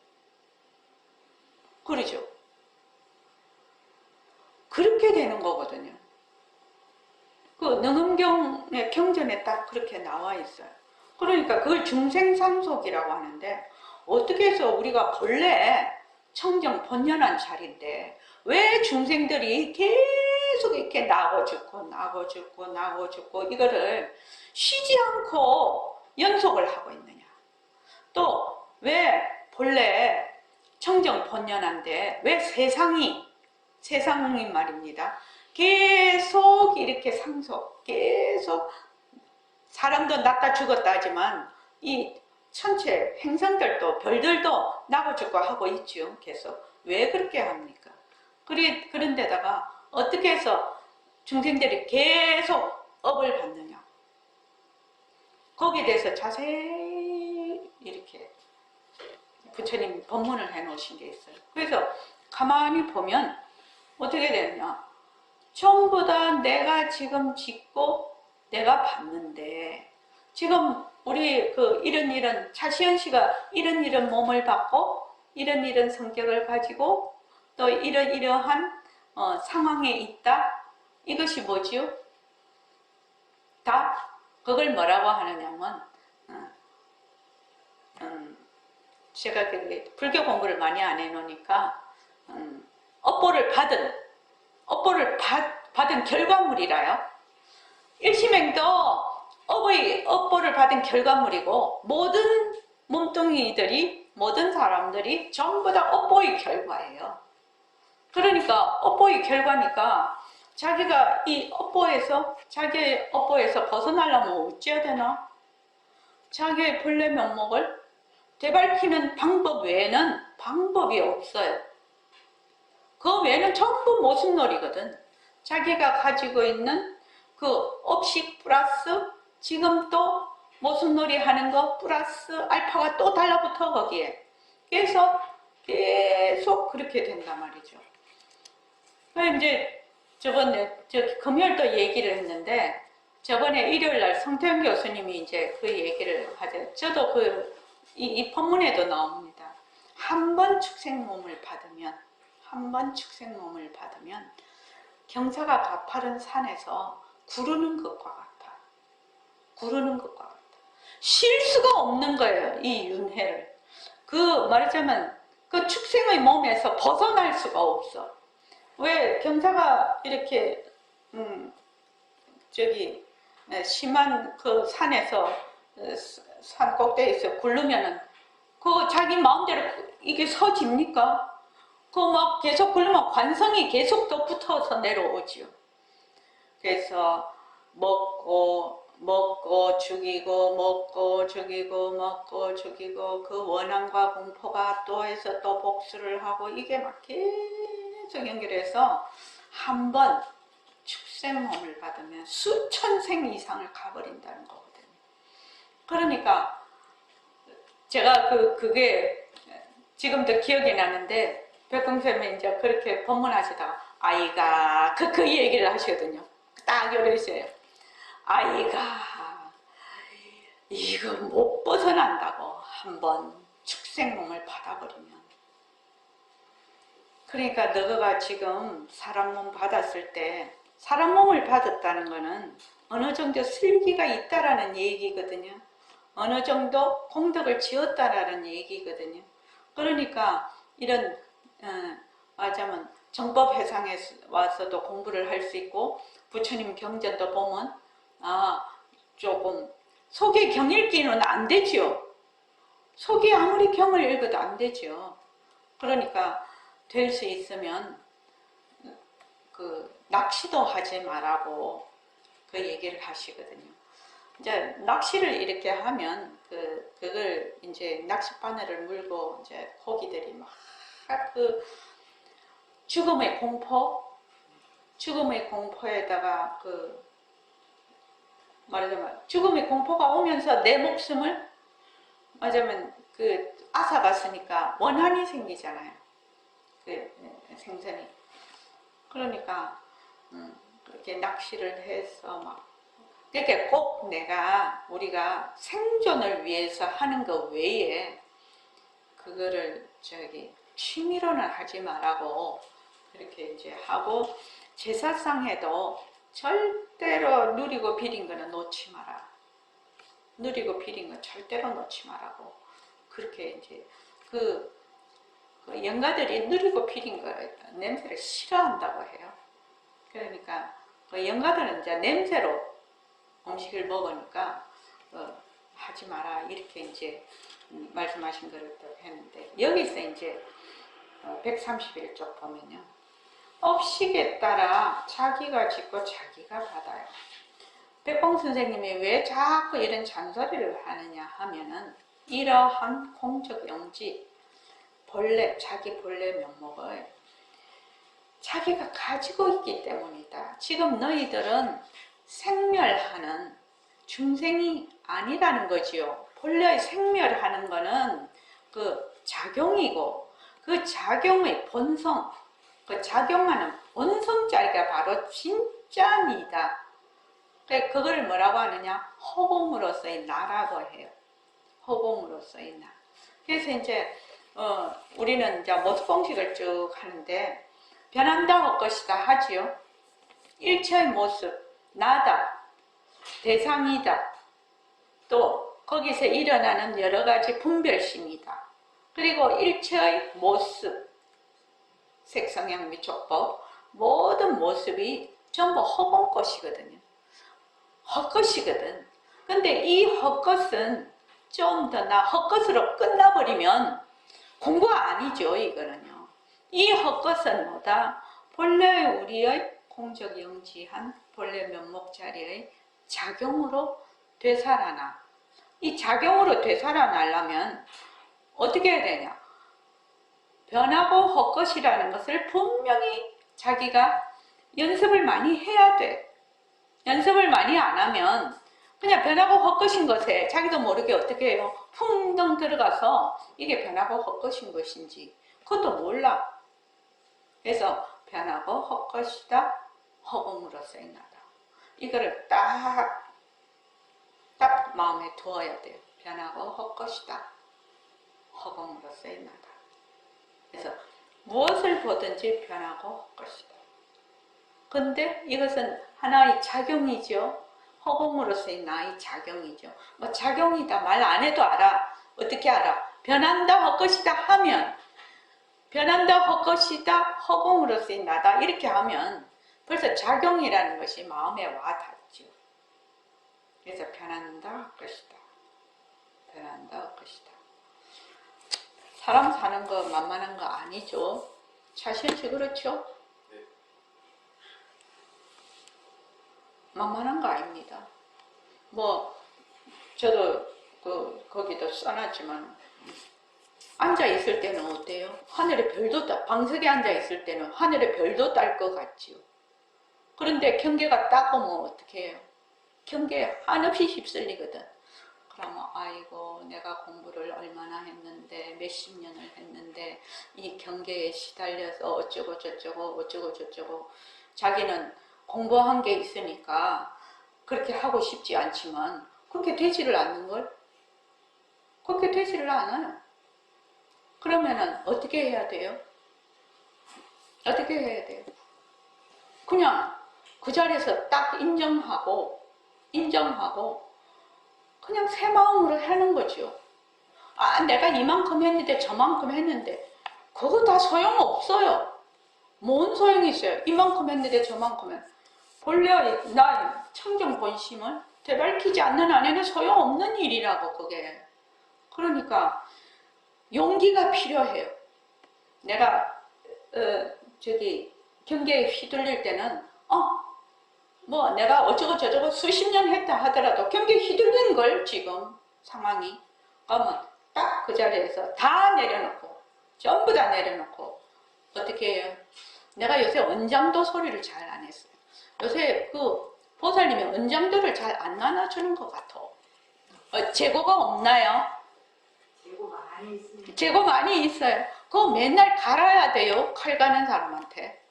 Speaker 1: 그러죠? 그렇게 되는 거거든요. 그 능음경의 경전에 딱 그렇게 나와 있어요. 그러니까 그걸 중생삼속이라고 하는데, 어떻게 해서 우리가 본래 청정 본연한 자리인데 왜 중생들이 계속 이렇게 나고 죽고 이거를 쉬지 않고 연속을 하고 있느냐. 또 왜 본래 청정 본연한데 왜 세상이 말입니다. 계속 이렇게 계속 사람도 낳다 죽었다 하지만 이 천체 행성들도 별들도 나고 죽고 하고 있죠. 계속. 왜 그렇게 합니까? 그런 데다가 어떻게 해서 중생들이 계속 업을 받느냐. 거기에 대해서 자세히 이렇게 부처님 법문을 해 놓으신 게 있어요. 그래서 가만히 보면 어떻게 되느냐. 전부 다 내가 지금 짓고 내가 받는데, 지금 우리 이런 차시연 씨가 이런 몸을 받고 이런 성격을 가지고 또 이러한 상황에 있다. 이것이 뭐지요? 다 그걸 뭐라고 하느냐면 제가 불교 공부를 많이 안 해놓으니까 업보를 받은 결과물이라요. 일심행도 업보를 받은 결과물이고, 모든 몸뚱이들이, 모든 사람들이 전부 다 업보의 결과예요. 그러니까 업보의 결과니까 자기가 자기의 업보에서 벗어나려면 어찌해야 되나? 자기의 본래 면목을 되밟히는 방법 외에는 방법이 없어요. 그 외에는 전부 모순놀이거든. 자기가 가지고 있는 그 업식 플러스 지금 또 모순놀이 하는 거 플러스 알파가 또 달라붙어 거기에. 그래서 계속 그렇게 된단 말이죠. 이제 저번에 금요일 또 얘기를 했는데, 저번에 일요일날 성태영 교수님이 이제 그 얘기를 하죠. 저도 이 법문에도 나옵니다. 한 번 축생몸을 받으면 경사가 가파른 산에서 구르는 것과 같아. 쉴 수가 없는 거예요. 이 윤회를. 그 말하자면 그 축생의 몸에서 벗어날 수가 없어. 왜 경사가 이렇게 저기 심한 그 산에서 산 꼭대기에서 굴르면은 그 자기 마음대로 이게 서집니까? 그 막 계속 굴르면 관성이 계속 더 붙어서 내려오지요. 그래서 먹고 죽이고 먹고 죽이고 그 원한과 공포가 또 해서 또 복수를 하고 이게 막 계속 연결해서 한 번 축생몸을 받으면 수천 생 이상을 가버린다는 거거든요. 그러니까 제가 그게 지금도 기억이 나는데 백공쌤이 이제 그렇게 법문하시다가 아이가 그 얘기를 하시거든요. 딱 이러세요. 아이가 이거 못 벗어난다고 한번 축생몸을 받아버리면. 그러니까 너가 지금 사람 몸 받았을 때 사람 몸을 받았다는 거는 어느 정도 슬기가 있다라는 얘기거든요. 어느 정도 공덕을 지었다라는 얘기거든요. 그러니까 이런 말하자면 정법회상에 와서도 공부를 할 수 있고 부처님 경전도 보면 조금 속에 경 읽기는 안 되지요. 속에 아무리 경을 읽어도 안 되죠. 그러니까 될 수 있으면 그 낚시도 하지 말라고 그 얘기를 하시거든요. 이제 낚시를 이렇게 하면 그걸 이제 낚싯바늘을 물고 이제 고기들이 막 그 죽음의 공포에다가 그 말하자면 죽음의 공포가 오면서 내 목숨을 말하자면 그 앗아갔으니까 원한이 생기잖아요. 그 생선이. 그러니까 그렇게 낚시를 해서 막 그렇게 꼭 우리가 생존을 위해서 하는 것 외에 그거를 취미로는 하지 말라고 그렇게 이제 하고 제사상 해도 절대로 누리고 비린 거는 놓지 마라. 누리고 비린 거 절대로 놓지 말라고 그렇게 이제 그 영가들이 누리고 비린 거 냄새를 싫어한다고 해요. 그러니까 그 영가들은 이제 냄새로 음식을 먹으니까 하지 마라 이렇게 이제 말씀하신 거를 또 했는데 여기서 이제 131쪽 보면요. 업식에 따라 자기가 짓고 자기가 받아요. 백봉 선생님이 왜 자꾸 이런 잔소리를 하느냐 하면은 이러한 공적 영지 자기 본래 면목을 자기가 가지고 있기 때문이다. 지금 너희들은 생멸하는 중생이 아니라는 거지요. 본래 생멸하는 거는 그 작용이고 그 작용의 본성, 그 작용하는 본성자리가 바로 진짜 니다. 그걸 뭐라고 하느냐? 허공으로서의 나라고 해요. 허공으로서의 나. 그래서 이제 우리는 이제 모습공식을 쭉 하는데 변한다 할 것이다 하지요. 일체의 모습, 나다, 대상이다. 또 거기서 일어나는 여러 가지 분별심이다. 그리고 일체의 모습, 색성향 미촉법 모든 모습이 전부 허공것이거든요. 헛것이거든. 근데 이 헛것은 좀 더 헛것으로 끝나버리면 공부가 아니죠. 이거는요. 이 헛것은 뭐다? 본래 우리의 공적영지한 본래 면목자리의 작용으로 되살아나. 이 작용으로 되살아나려면 어떻게 해야 되냐? 변하고 헛것이라는 것을 분명히 자기가 연습을 많이 해야 돼. 연습을 많이 안 하면 그냥 변하고 헛것인 것에 자기도 모르게 어떻게 해요? 풍덩 들어가서 이게 변하고 헛것인 것인지 그것도 몰라. 그래서 변하고 헛것이다. 허공으로서의 나다. 이거를 딱 마음에 두어야 돼요. 변하고 헛것이다. 허공으로서의 나다. 그래서 무엇을 보든지 변하고 헛것이다. 근데 이것은 하나의 작용이죠. 허공으로서의 나의 작용이죠. 뭐 작용이다 말 안 해도 알아. 어떻게 알아? 변한다 헛것이다 하면, 변한다 헛것이다 허공으로서의 나다 이렇게 하면 벌써 작용이라는 것이 마음에 와 닿죠. 그래서 변한다 헛것이다, 변한다 헛것이다. 사람 사는 거 만만한 거 아니죠. 자신이 그렇죠? 만만한 거 아닙니다. 뭐 저도 거기도 써놨지만 앉아 있을 때는 어때요? 하늘에 별도 방석에 앉아 있을 때는 하늘에 별도 딸 것 같지요. 그런데 경계가 딱 오면 어떻게 해요? 경계에 한없이 휩쓸리거든. 그러면 아이고 내가 공부를 얼마나 했는데 몇십 년을 했는데 이 경계에 시달려서 어쩌고 저쩌고 어쩌고 저쩌고, 자기는 공부한 게 있으니까 그렇게 하고 싶지 않지만 그렇게 되지를 않는걸? 그렇게 되지를 않아요. 그러면은 어떻게 해야 돼요? 어떻게 해야 돼요? 그냥 그 자리에서 딱 인정하고 그냥 새 마음으로 하는 거죠. 아, 내가 이만큼 했는데 저만큼 했는데 그거 다 소용없어요. 뭔 소용이 있어요? 이만큼 했는데 저만큼 했는데 본래 나 청정 본심을 되밟히지 않는 한에는 소용없는 일이라고 그게. 그러니까 용기가 필요해요. 내가 경계에 휘둘릴 때는 뭐 내가 어쩌고 저쩌고 수십 년 했다 하더라도 경계에 휘둘리는 걸 지금 상황이. 그러면 딱 그 자리에서 다 내려놓고 전부 다 내려놓고 어떻게 해요? 내가 요새 언장도 소리를 잘 안 했어요. 요새 그 보살님이 언장도를 잘 안 나눠주는 것 같아. 재고가 없나요?
Speaker 2: 재고 많이 있습니다.
Speaker 1: 재고 많이 있어요. 그거 맨날 갈아야 돼요. 칼 가는 사람한테.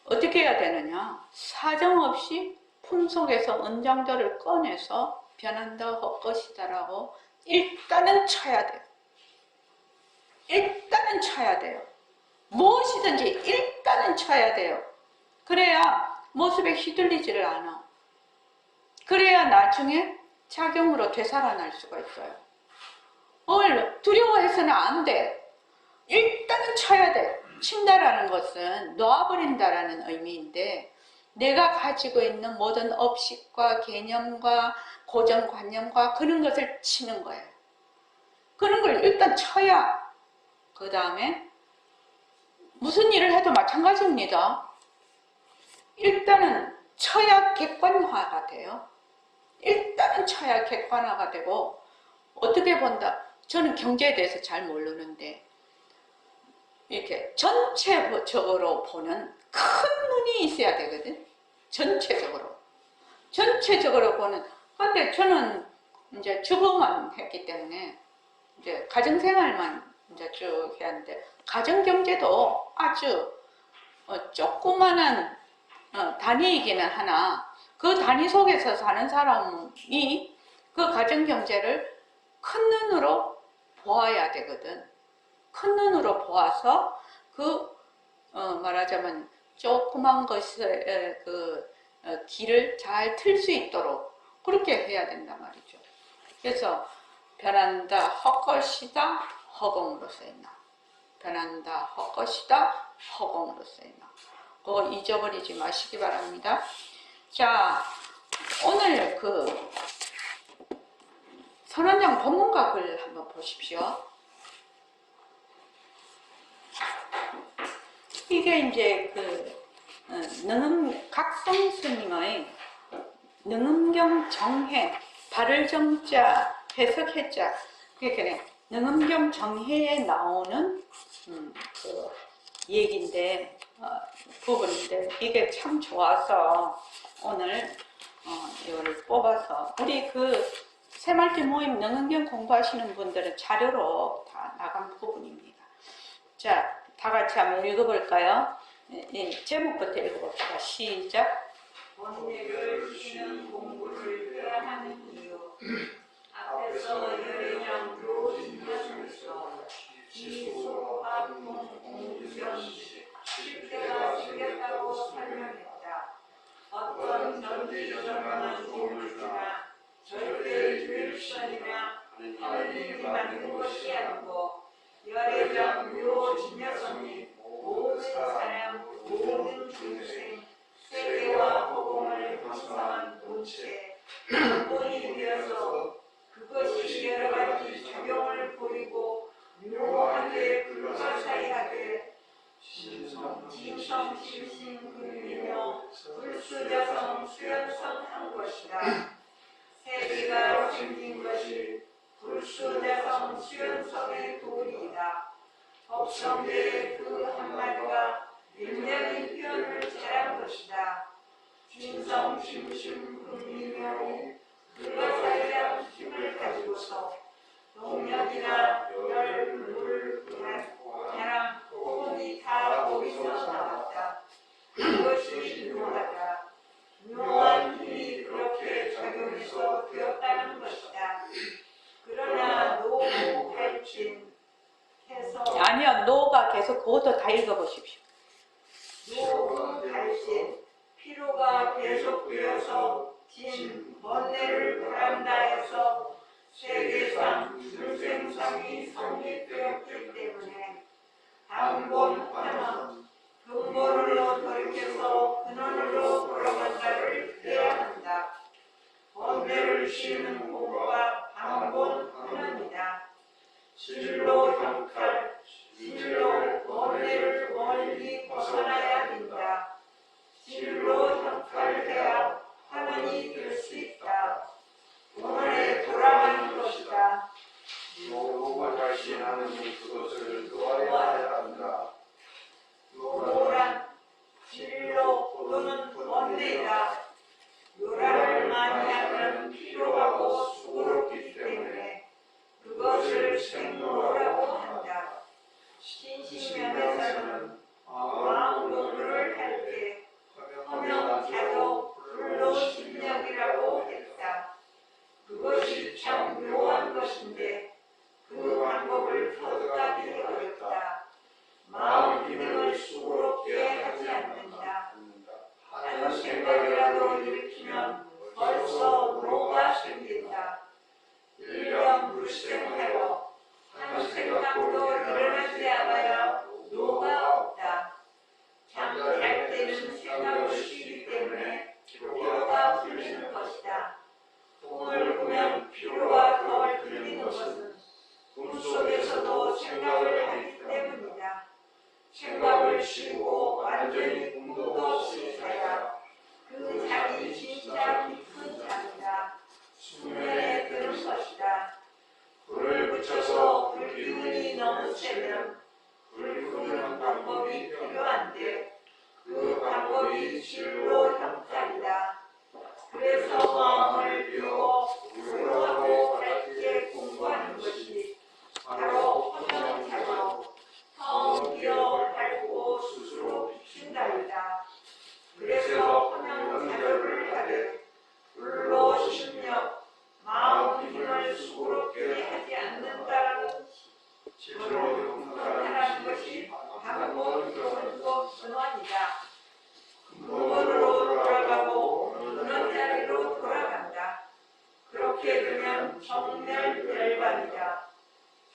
Speaker 1: 어떻게 해야 되느냐? 사정없이 품속에서 언장도를 꺼내서 변한다 헛것이다라고 일단은 쳐야 돼요. 일단은 쳐야 돼요. 무엇이든지 일단은 쳐야 돼요. 그래야 모습에 휘둘리지를 않아. 그래야 나중에 작용으로 되살아날 수가 있어요. 두려워해서는 안 돼. 일단은 쳐야 돼. 친다라는 것은 놓아버린다라는 의미인데, 내가 가지고 있는 모든 업식과 개념과 고정관념과 그런 것을 치는 거예요. 그런 걸 일단 쳐야 그 다음에 무슨 일을 해도 마찬가지입니다. 일단은 쳐야 객관화가 돼요. 일단은 쳐야 객관화가 되고, 어떻게 본다? 저는 경제에 대해서 잘 모르는데 이렇게 전체적으로 보는 큰 눈이 있어야 되거든. 전체적으로 보는. 근데 저는 이제 주부만 했기 때문에 이제 가정생활만 이제 쭉 해왔는데, 가정경제도 아주 조그마한 단위이기는 하나, 그 단위 속에서 사는 사람이 그 가정경제를 큰 눈으로 보아야 되거든. 큰 눈으로 보아서 말하자면 조그만 것의 길을 잘 틀 수 있도록 그렇게 해야 된단 말이죠. 그래서 변한다 헛것이다 허공으로서의 나, 변한다 헛것이다 허공으로서의 나, 그거 잊어버리지 마시기 바랍니다. 자, 오늘 선원장 법문가 글 한번 보십시오. 이게 이제 각성 스님의 능음경 정해, 발을 정자, 해석 해자, 그러니까 능음경 정해에 나오는 얘기인데, 부분인데, 이게 참 좋아서 오늘 이거를 뽑아서 우리 새말띠 모임 능음경 공부하시는 분들은 자료로 다 나간 부분입니다. 자, 다 같이 한번 읽어볼까요? 제목부터 읽어봅시다. 시작.
Speaker 2: 본래를 쉬는 공부를 해야 하는 이유. 앞에서 열의정도 인연에서 기소합동 공견식 실대가 생겼다고 설명했다. 어떤 전지전능한 소원을 주나 절대 유일선이나 하느님이 만든 것이 아니고 열애장 묘 진여성이 모든 사람 모든 중생 세계와 허공을 형성한 본체 본이 되어서 그것이 여러 가지 작용을 보이고 묘하게 불가사의하게 진성 심신근이며 불수자성 수연성한 것이다. 세계가 생긴 것이 불수자성 수연성의 도리이다. 법성계의 그 한마디가 굉장히 표현을 잘한 것이다. 진성 심신근이며 불가사의한 힘을 가지고서 동력이나 열, 물, 바람, 호흡이 다 거기서 나왔다. 그것이 묘하다. 묘한 힘이 그렇게 작용해서 되었다는 것이다. 그러나 노무 발진 해서
Speaker 1: 아니요, 노가 계속 그것도 다 읽어보십시오.
Speaker 2: 노무 발진 피로가 계속되어서 진 번뇌를 바란다 해서 세계상 중생상이 성립되었기 때문에 단본 환원 근본으로 돌이켜서 근원으로 돌아간다를 해야 한다. 번뇌를 씌우는 공부가 단본 환원이다. 진로 형탈, 진로 번뇌를 멀리 벗어나야 한다. 진로 형탈해야 환원이 될 수 있다. 원에 돌아가는 것이다.
Speaker 3: 노가 발신하는 그것을 놓아야 한다.
Speaker 2: 노란 진로 또는 번뇌다. 요란을 많이 하면 피로하고 수고롭기 때문에 그것을 생로라고 한다. 신신면에서는 마음 공부를 할 때 허명자도 불로신력이라고 했다. 그것이 참 묘한 것인데 그 방법을 터득하기 어렵다. 마음 기능을 수고롭게 하지 않는다. 한 생각이라도 일으키면 벌써 노가 생긴다. 일념 불생하여 한 생각도 일어나지 않아야 노가 없다. 잠잘 때는 생각을 쉬기 때문에 피로가 풀리는 것이다. 꿈을 꾸면 피로가 덜 풀리는 것은 꿈속에서도 생각을 하기 때문이다. 생각을 쉬고 완전히 꿈도 없이 자야 그 잠이 진짜 깊은 잠이다. 수면에 드는 것이다. 불을 붙여서 불기운이 너무 세면 불 끄는 방법이 필요한데 그 방법이 진로 형탈이다. 그래서 마음을 비우고 불하고 밝게 공부하는 것이 바로 허명자로 텅 비어 밝고 스스로 비춘다이다. 그래서 허명자료를 하되 불로 심력 마음 힘을 수고롭게 하지 않는다라는 진로 형탈하는 것이 방법 교훈도 근원이다. 근원으로 돌아가고 근원자리로 돌아간다. 그렇게 되면 정멸열반이다.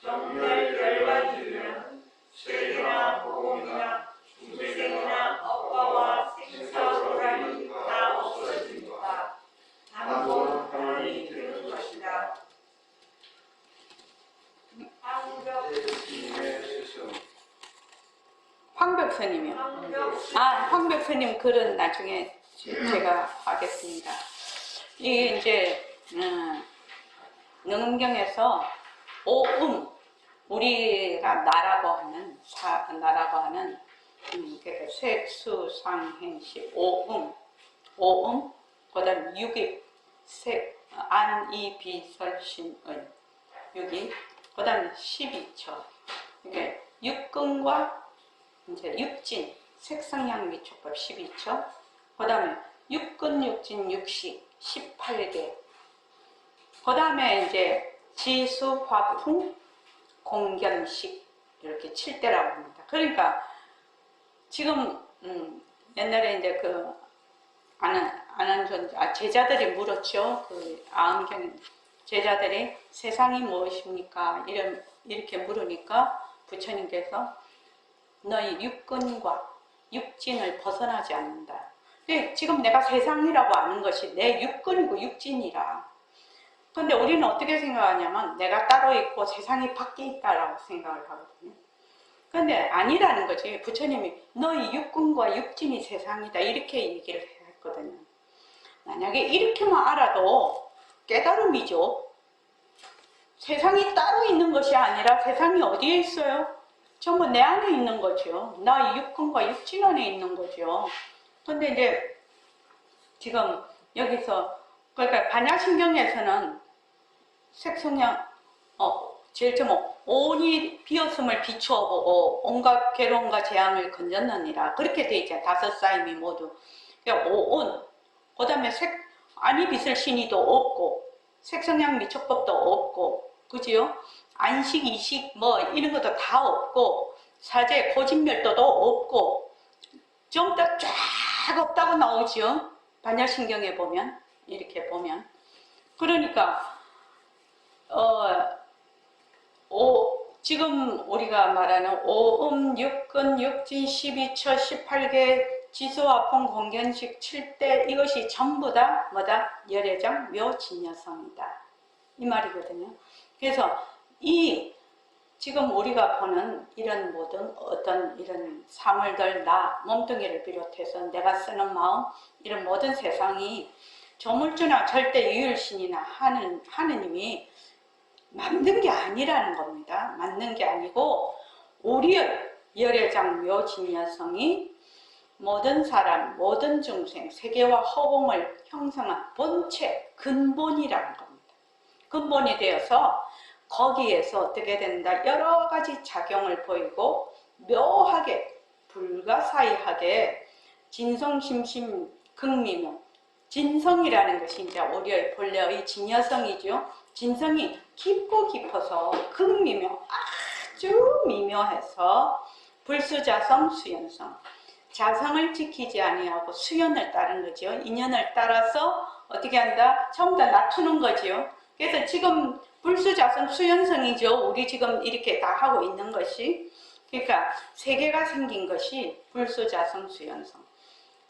Speaker 2: 정멸열반이면 세계나 호공이나 중생이나 업과와 생사도란이 다 없어지니까 단본 환원이 되는 것이다.
Speaker 1: 황벽스님이요. 황벽스님 글은 나중에 제가 하겠습니다. 이게 이제 능음경에서 우리가 나라고 하는 그러니까 색수상행시 오음, 그다음 육입, 안이비설신은 육입, 그다음 12처. 그러니까 육근과 이제 육진, 색상양미촉법 12처. 그다음에 육근, 육진, 육식 18개. 그다음에 이제 지수, 화풍, 공견식 이렇게 7대라고 합니다. 그러니까 지금 옛날에 이제 그 아는 존재, 제자들이 물었죠. 그 아음경 제자들이 세상이 무엇입니까? 이렇게 물으니까 부처님께서 너희 육근과 육진을 벗어나지 않는다. 지금 내가 세상이라고 아는 것이 내 육근이고 육진이라. 근데 우리는 어떻게 생각하냐면 내가 따로 있고 세상이 밖에 있다라고 생각을 하거든요. 근데 아니라는 거지. 부처님이 너희 육근과 육진이 세상이다 이렇게 얘기를 했거든요. 만약에 이렇게만 알아도 깨달음이죠. 세상이 따로 있는 것이 아니라 세상이 어디에 있어요? 전부 내 안에 있는 거죠. 나의 육근과 육진 안에 있는 거죠. 근데 이제 지금 여기서 그러니까 반야신경에서는 색성향 제일 처음 온이 비었음을 비추어 보고 온갖 괴로움과 재앙을 건졌느니라 그렇게 돼 있잖아요. 다섯 사임이 모두. 그러니까 오온 그 다음에 안이 빛을 신이도 없고 색성향 미촉법도 없고 그지요? 안식 이식 뭐 이런 것도 다 없고 사제 고진멸도도 없고 좀 더 쫙 없다고 나오죠. 반야신경에 보면 이렇게 보면 그러니까 지금 우리가 말하는 오음, 육근, 육진, 12처, 18개, 지수화풍, 공견식, 7대 이것이 전부 다 뭐다? 열애장, 묘진여성이다. 이 말이거든요. 그래서 지금 우리가 보는 이런 모든 어떤 이런 사물들, 나, 몸뚱이를 비롯해서 내가 쓰는 마음, 이런 모든 세상이 조물주나 절대 유일신이나 하느님이 만든 게 아니라는 겁니다. 만든 게 아니고 우리의 열애장 묘진여성이 모든 사람, 모든 중생, 세계와 허공을 형성한 본체, 근본이라는 겁니다. 근본이 되어서 거기에서 어떻게 된다? 여러 가지 작용을 보이고 묘하게, 불가사의하게 진성심심 극미묘 진성이라는 것이 이제 우리의 본래의 진여성이죠. 진성이 깊고 깊어서 극미묘, 아주 미묘해서 불수자성, 수연성. 자성을 지키지 아니하고 수연을 따른 거죠. 인연을 따라서 어떻게 한다? 전부 다 낮추는 거죠. 그래서 지금 불수자성, 수연성이죠. 우리 지금 이렇게 다 하고 있는 것이. 그러니까 세계가 생긴 것이 불수자성, 수연성.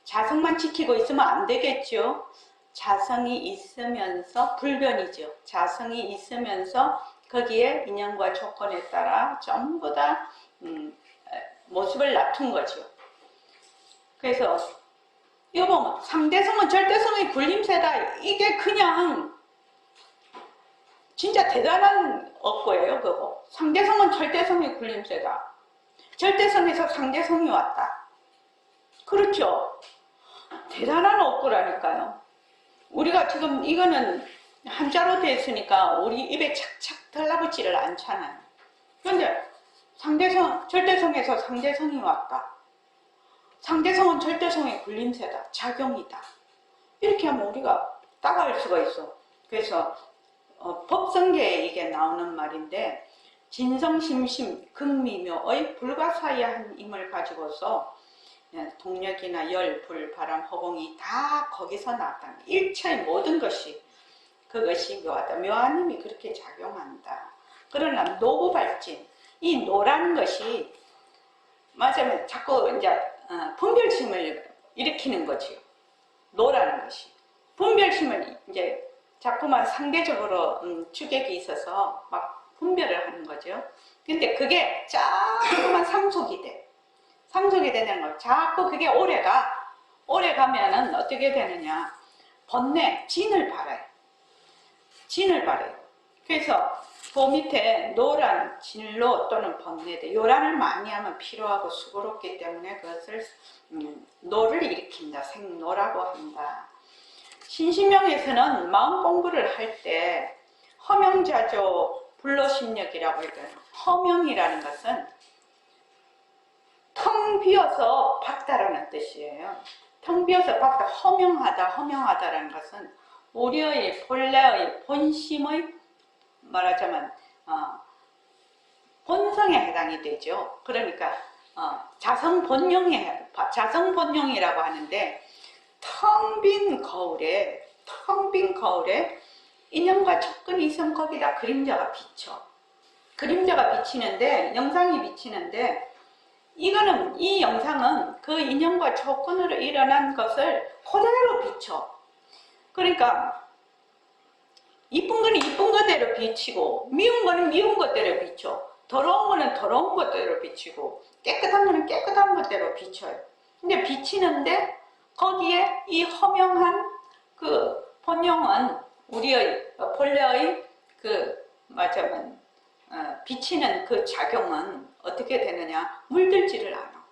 Speaker 1: 자성만 지키고 있으면 안 되겠죠. 자성이 있으면서 불변이죠. 자성이 있으면서 거기에 인연과 조건에 따라 전부 다 모습을 낮춘 거죠. 그래서 이거 보면 상대성은 절대성의 굴림세다. 이게 그냥 진짜 대단한 어구예요. 그거. 상대성은 절대성의 굴림세다. 절대성에서 상대성이 왔다. 그렇죠. 대단한 어구라니까요. 우리가 지금 이거는 한자로 되어 있으니까 우리 입에 착착 달라붙지를 않잖아요. 그런데 절대성에서 상대성이 왔다. 상대성은 절대성의 굴림세다. 작용이다. 이렇게 하면 우리가 따라할 수가 있어. 그래서 법성계에 이게 나오는 말인데 진성심심 극미묘의 불가사의한 힘을 가지고서 동력이나 열, 불, 바람, 허공이 다 거기서 나타나. 일체의 모든 것이 그것이 묘하다. 묘한 힘이 그렇게 작용한다. 그러나 노고발진, 이 노라는 것이 맞으면 자꾸 이제 분별심을 일으키는 거지요. 노라는 것이 분별심을 이제 자꾸만 상대적으로 추격이 있어서 막 분별을 하는 거죠. 근데 그게 자꾸만 상속이 돼. 상속이 되는 거. 자꾸 그게 오래 가면은 어떻게 되느냐. 번뇌, 진을 발해요. 진을 발해요. 그래서 그 밑에 노란, 진로 또는 번뇌대. 요란을 많이 하면 피로하고 수고롭기 때문에 그것을 노를 일으킨다. 생노라고 한다. 신심명에서는 마음 공부를 할 때 허명자조 불로심력이라고 해요. 허명이라는 것은 텅 비어서 박다라는 뜻이에요. 텅 비어서 박다, 허명하다라는 것은 우리의 본래의 본심의 말하자면 본성에 해당이 되죠. 그러니까 자성본용이라고 하는데 텅 빈 거울에 인형과 접근이 있으면 거기다 그림자가 비쳐. 그림자가 비치는데, 영상이 비치는데, 이 영상은 그 인형과 접근으로 일어난 것을 그대로 비쳐. 그러니까 이쁜 거는 이쁜 것대로 비치고, 미운 거는 미운 것대로 비쳐. 더러운 거는 더러운 것대로 비치고, 깨끗한 거는 깨끗한 것대로 비쳐요. 근데 비치는데 거기에 이 허명한 그 본영은 우리의 본래의 그 말하자면 비치는 그 작용은 어떻게 되느냐, 물들지를 않아.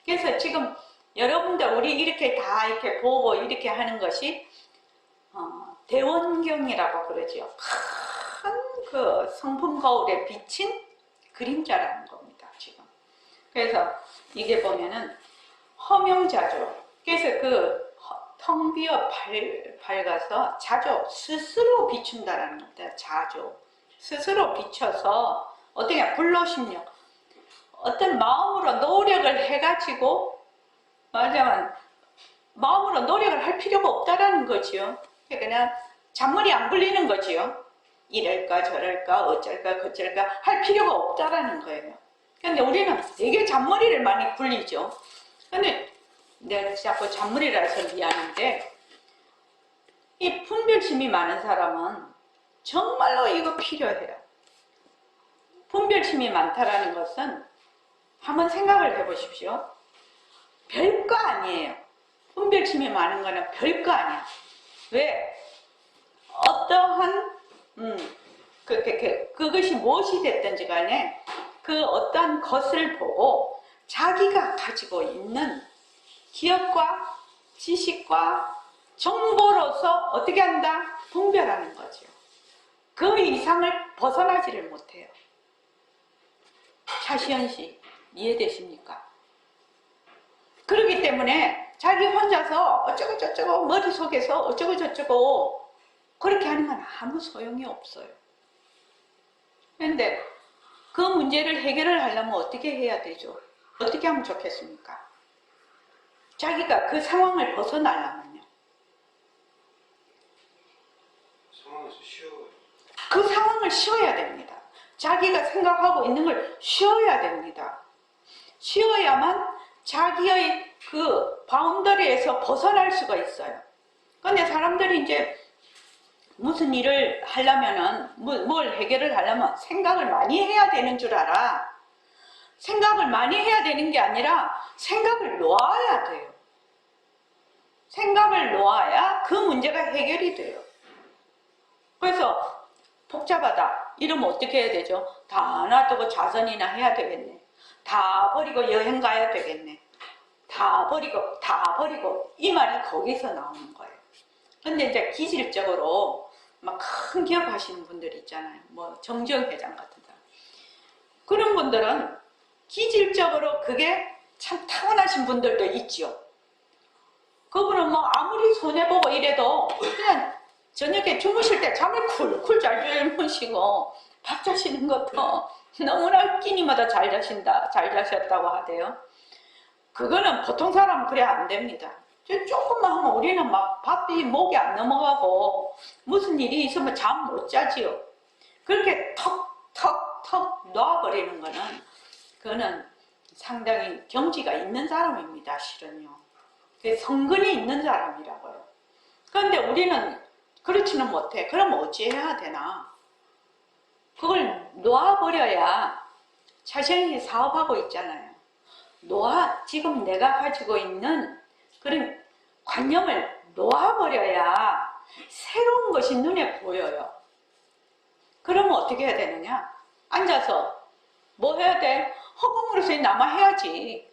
Speaker 1: 그래서 지금 여러분들 우리 이렇게 다 이렇게 보고 이렇게 하는 것이 대원경이라고 그러죠. 큰 그 성품 거울에 비친 그림자라는 겁니다, 지금. 그래서 이게 보면은 허명자조. 그래서 그 텅 비어 밝아서 자조, 스스로 비춘다라는 겁니다. 자조. 스스로 비춰서 어떻게 불로심력. 어떤 마음으로 노력을 해가지고 말하자면 마음으로 노력을 할 필요가 없다라는 거지요. 그냥 잔머리 안 굴리는 거지요. 이럴까 저럴까 어쩔까 그쩔까 할 필요가 없다라는 거예요. 근데 우리는 되게 잔머리를 많이 굴리죠. 근데 내가 자꾸 잔머리라 해서 미안한데, 이 분별심이 많은 사람은 정말로 이거 필요해요. 분별심이 많다라는 것은 한번 생각을 해보십시오. 별거 아니에요. 분별심이 많은 거는 별거 아니야. 왜? 어떠한 그것이 무엇이 됐든지 간에 그 어떠한 것을 보고 자기가 가지고 있는 기억과 지식과 정보로서 어떻게 한다? 분별하는 거죠. 그 이상을 벗어나지를 못해요. 차시연 씨, 이해되십니까? 그렇기 때문에 자기 혼자서 어쩌고 저쩌고 머릿속에서 어쩌고 저쩌고 그렇게 하는 건 아무 소용이 없어요. 그런데 그 문제를 해결을 하려면 어떻게 해야 되죠? 어떻게 하면 좋겠습니까? 자기가 그 상황을 벗어나려면요.
Speaker 3: 상황에서 쉬어요.
Speaker 1: 그 상황을 쉬어야 됩니다. 자기가 생각하고 있는 걸 쉬어야 됩니다. 쉬어야만 자기의 그 바운더리에서 벗어날 수가 있어요. 그런데 사람들이 이제 무슨 일을 하려면은 뭘 해결을 하려면 생각을 많이 해야 되는 줄 알아. 생각을 많이 해야 되는 게 아니라 생각을 놓아야 돼요. 생각을 놓아야 그 문제가 해결이 돼요. 그래서 복잡하다 이러면 어떻게 해야 되죠? 다 놔두고 자선이나 해야 되겠네. 다 버리고 여행 가야 되겠네. 다 버리고 이 말이 거기서 나오는 거예요. 근데 이제 기질적으로 막 큰 기업 하시는 분들 있잖아요. 뭐 정지영 회장 같은 사람. 그런 분들은 기질적으로 그게 참 타고나신 분들도 있죠. 그분은 뭐 아무리 손해보고 이래도 그냥 저녁에 주무실 때 잠을 쿨쿨 잘 주무시고 밥 자시는 것도 너무나 끼니마다 잘 자셨다고 하대요. 그거는 보통 사람은 그래 안 됩니다. 조금만 하면 우리는 막 밥이 목이 안 넘어가고 무슨 일이 있으면 잠 못 자지요. 그렇게 턱 놔버리는 거는 그거는 상당히 경지가 있는 사람입니다. 실은요. 성근이 있는 사람이라고요. 그런데 우리는 그렇지는 못해. 그럼 어찌해야 되나? 그걸 놓아버려야 자신이 사업하고 있잖아요. 지금 내가 가지고 있는 그런 관념을 놓아버려야 새로운 것이 눈에 보여요. 그러면 어떻게 해야 되느냐? 앉아서 뭐 해야 돼? 허공으로서 남아 해야지.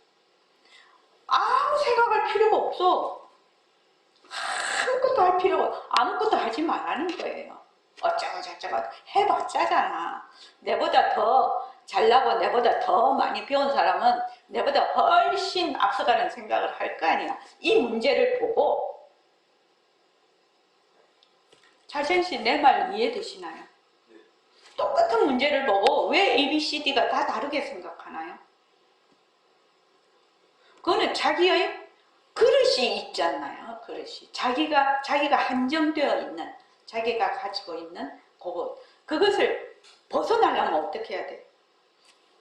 Speaker 1: 아무 생각할 필요가 없어. 아무것도 할 필요가, 아무것도 하지 말라는 거예요. 어쩌고 저쩌고 해봤자잖아. 내보다 더 잘나고 내보다 더 많이 배운 사람은 내보다 훨씬 앞서가는 생각을 할 거 아니야. 이 문제를 보고 자신 씨 내 말 이해되시나요?
Speaker 3: 네.
Speaker 1: 똑같은 문제를 보고 왜 A, B, C, D가 다 다르게 생각하나요? 그거는 자기의 그릇이 있잖아요. 그릇이 자기가 한정되어 있는 자기가 가지고 있는 그것을 벗어나려면 어떻게 해야 돼?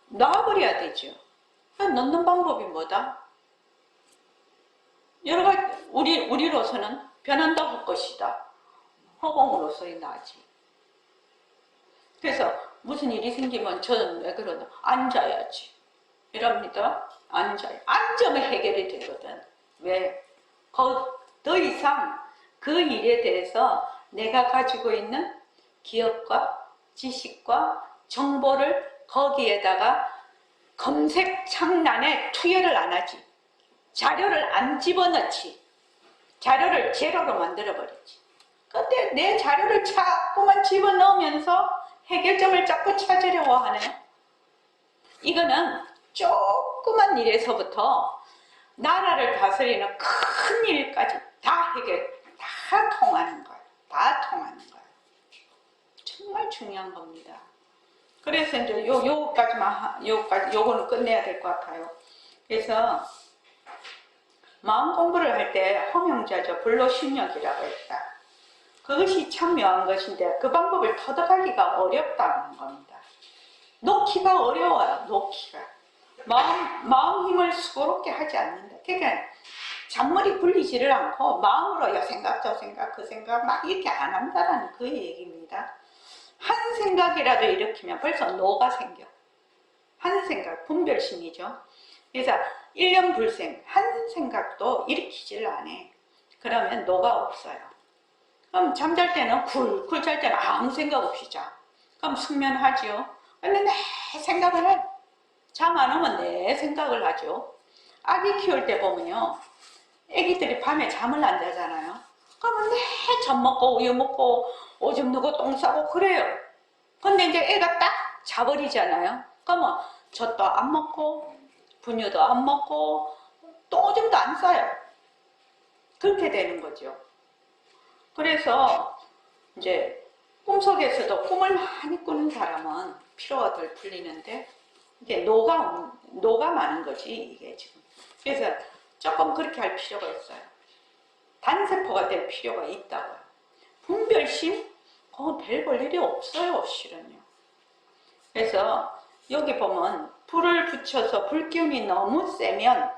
Speaker 1: 놔버려야 되죠. 넣는 방법이 뭐다? 여러 가지 우리로서는 변한다 할 것이다. 허공으로서의 나지. 그래서 무슨 일이 생기면 저는 왜 그러나? 앉아야지. 이럽니다. 앉아요. 앉으면 해결이 되거든. 왜? 더 이상 그 일에 대해서 내가 가지고 있는 기억과 지식과 정보를 거기에다가 검색창란에 투여를 안 하지. 자료를 안 집어넣지. 자료를 제로로 만들어버리지. 근데 내 자료를 자꾸만 집어넣으면서 해결점을 자꾸 찾으려고 하네요. 이거는 조그만 일에서부터 나라를 다스리는 큰 일까지 다 통하는 거예요. 다 통하는 거예요. 정말 중요한 겁니다. 그래서 이제 요거는 끝내야 될 것 같아요. 그래서 마음 공부를 할 때 허명자죠. 불로신력이라고 했다. 그것이 참 묘한 것인데 그 방법을 터득하기가 어렵다는 겁니다. 놓기가 어려워요. 놓기가. 마음 힘을 수고롭게 하지 않는다. 그러니까 잔머리 굴리지를 않고 마음으로 요 생각 저 생각 그 생각 막 이렇게 안 한다라는 그 얘기입니다. 한 생각이라도 일으키면 벌써 노가 생겨. 한 생각, 분별심이죠. 그래서 일념불생, 한 생각도 일으키지를 않아. 그러면 노가 없어요. 그럼 잠잘 때는 쿨쿨 잘 때는 아무 생각 없이 자. 그럼 숙면하지요. 근데 내 생각을 해. 잠 안 오면 내 생각을 하죠. 아기 키울 때 보면요. 애기들이 밤에 잠을 안 자잖아요. 그러면 내 젖 먹고 우유 먹고 오줌 누고 똥 싸고 그래요. 근데 이제 애가 딱 자버리잖아요. 그러면 젖도 안 먹고 분유도 안 먹고 또 오줌도 안 싸요. 그렇게 되는 거죠. 그래서 이제 꿈속에서도 꿈을 많이 꾸는 사람은 피로가 덜 풀리는데 이게 노가 많은 거지 이게 지금. 그래서 조금 그렇게 할 필요가 있어요. 단세포가 될 필요가 있다고요. 분별심? 그건 별 볼 일이 없어요, 실은요. 그래서 여기 보면 불을 붙여서 불기운이 너무 세면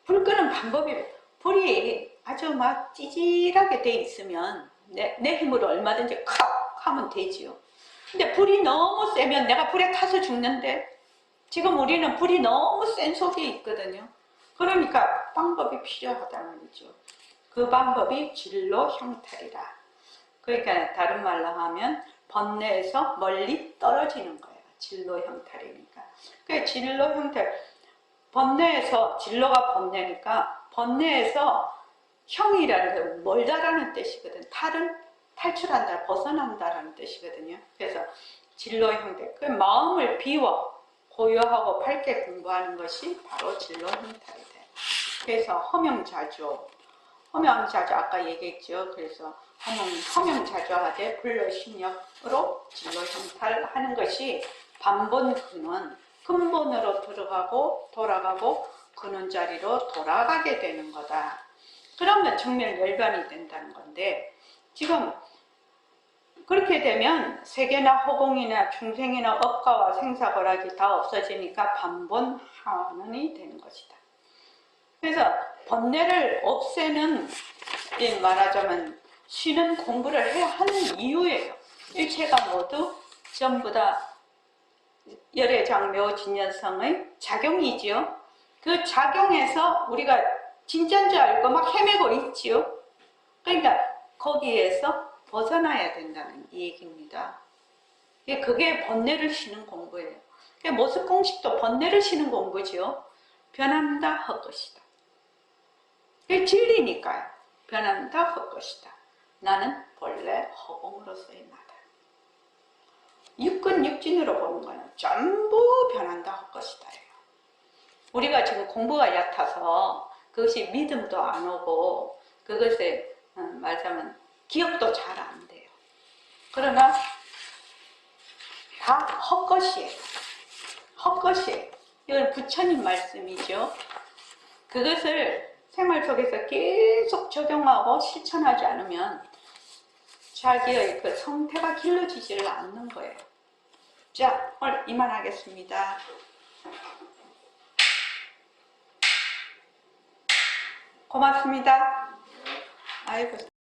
Speaker 1: 불 끄는 방법이 불이 아주 막 찌질하게 돼 있으면 내 힘으로 얼마든지 칵 하면 되지요. 근데 불이 너무 세면 내가 불에 타서 죽는데 지금 우리는 불이 너무 센 속에 있거든요. 그러니까 방법이 필요하다는 거죠. 그 방법이 진로 형탈이라. 그러니까 다른 말로 하면 번뇌에서 멀리 떨어지는 거예요. 진로 형탈이니까. 그 진로 형탈, 번뇌에서 진로가 번뇌니까 번뇌에서 형이라는 게 멀다라는 뜻이거든. 탈은 탈출한다, 벗어난다라는 뜻이거든요. 그래서 진로 형탈, 그 마음을 비워 고요하고 밝게 공부하는 것이 바로 진로 형탈이 돼. 그래서 허명자조, 아까 얘기했죠. 그래서 허명자조하되 불로신력으로 진로 형탈하는 것이 반본 근본으로 들어가고 돌아가고 근원 자리로 돌아가게 되는 거다. 그러면 정면 열반이 된다는 건데 지금 그렇게 되면 세계나 허공이나 중생이나 업가와 생사거락이 다 없어지니까 반본하원이 되는 것이다. 그래서 번뇌를 없애는, 말하자면 쉬는 공부를 해야 하는 이유예요. 일체가 모두 전부 다 열애장묘진연성의 작용이지요. 그 작용에서 우리가 진짜인 줄 알고 막 헤매고 있지요. 그러니까 거기에서 벗어나야 된다는 얘기입니다. 그게 번뇌를 쉬는 공부예요. 모습 공식도 번뇌를 쉬는 공부지요. 변한다 할 것이다. 그게 진리니까요. 변한다 할 것이다. 나는 본래 허공으로서의 나다. 육근 육진으로 보는 거는 전부 변한다 할 것이다. 우리가 지금 공부가 얕아서 그것이 믿음도 안 오고 그것에 말하자면 기억도 잘 안 돼요. 그러나 다 헛것이에요. 헛것이에요. 이건 부처님 말씀이죠. 그것을 생활 속에서 계속 적용하고 실천하지 않으면 자기의 그 성태가 길러지지를 않는 거예요. 자, 오늘 이만하겠습니다. 고맙습니다. 아이고.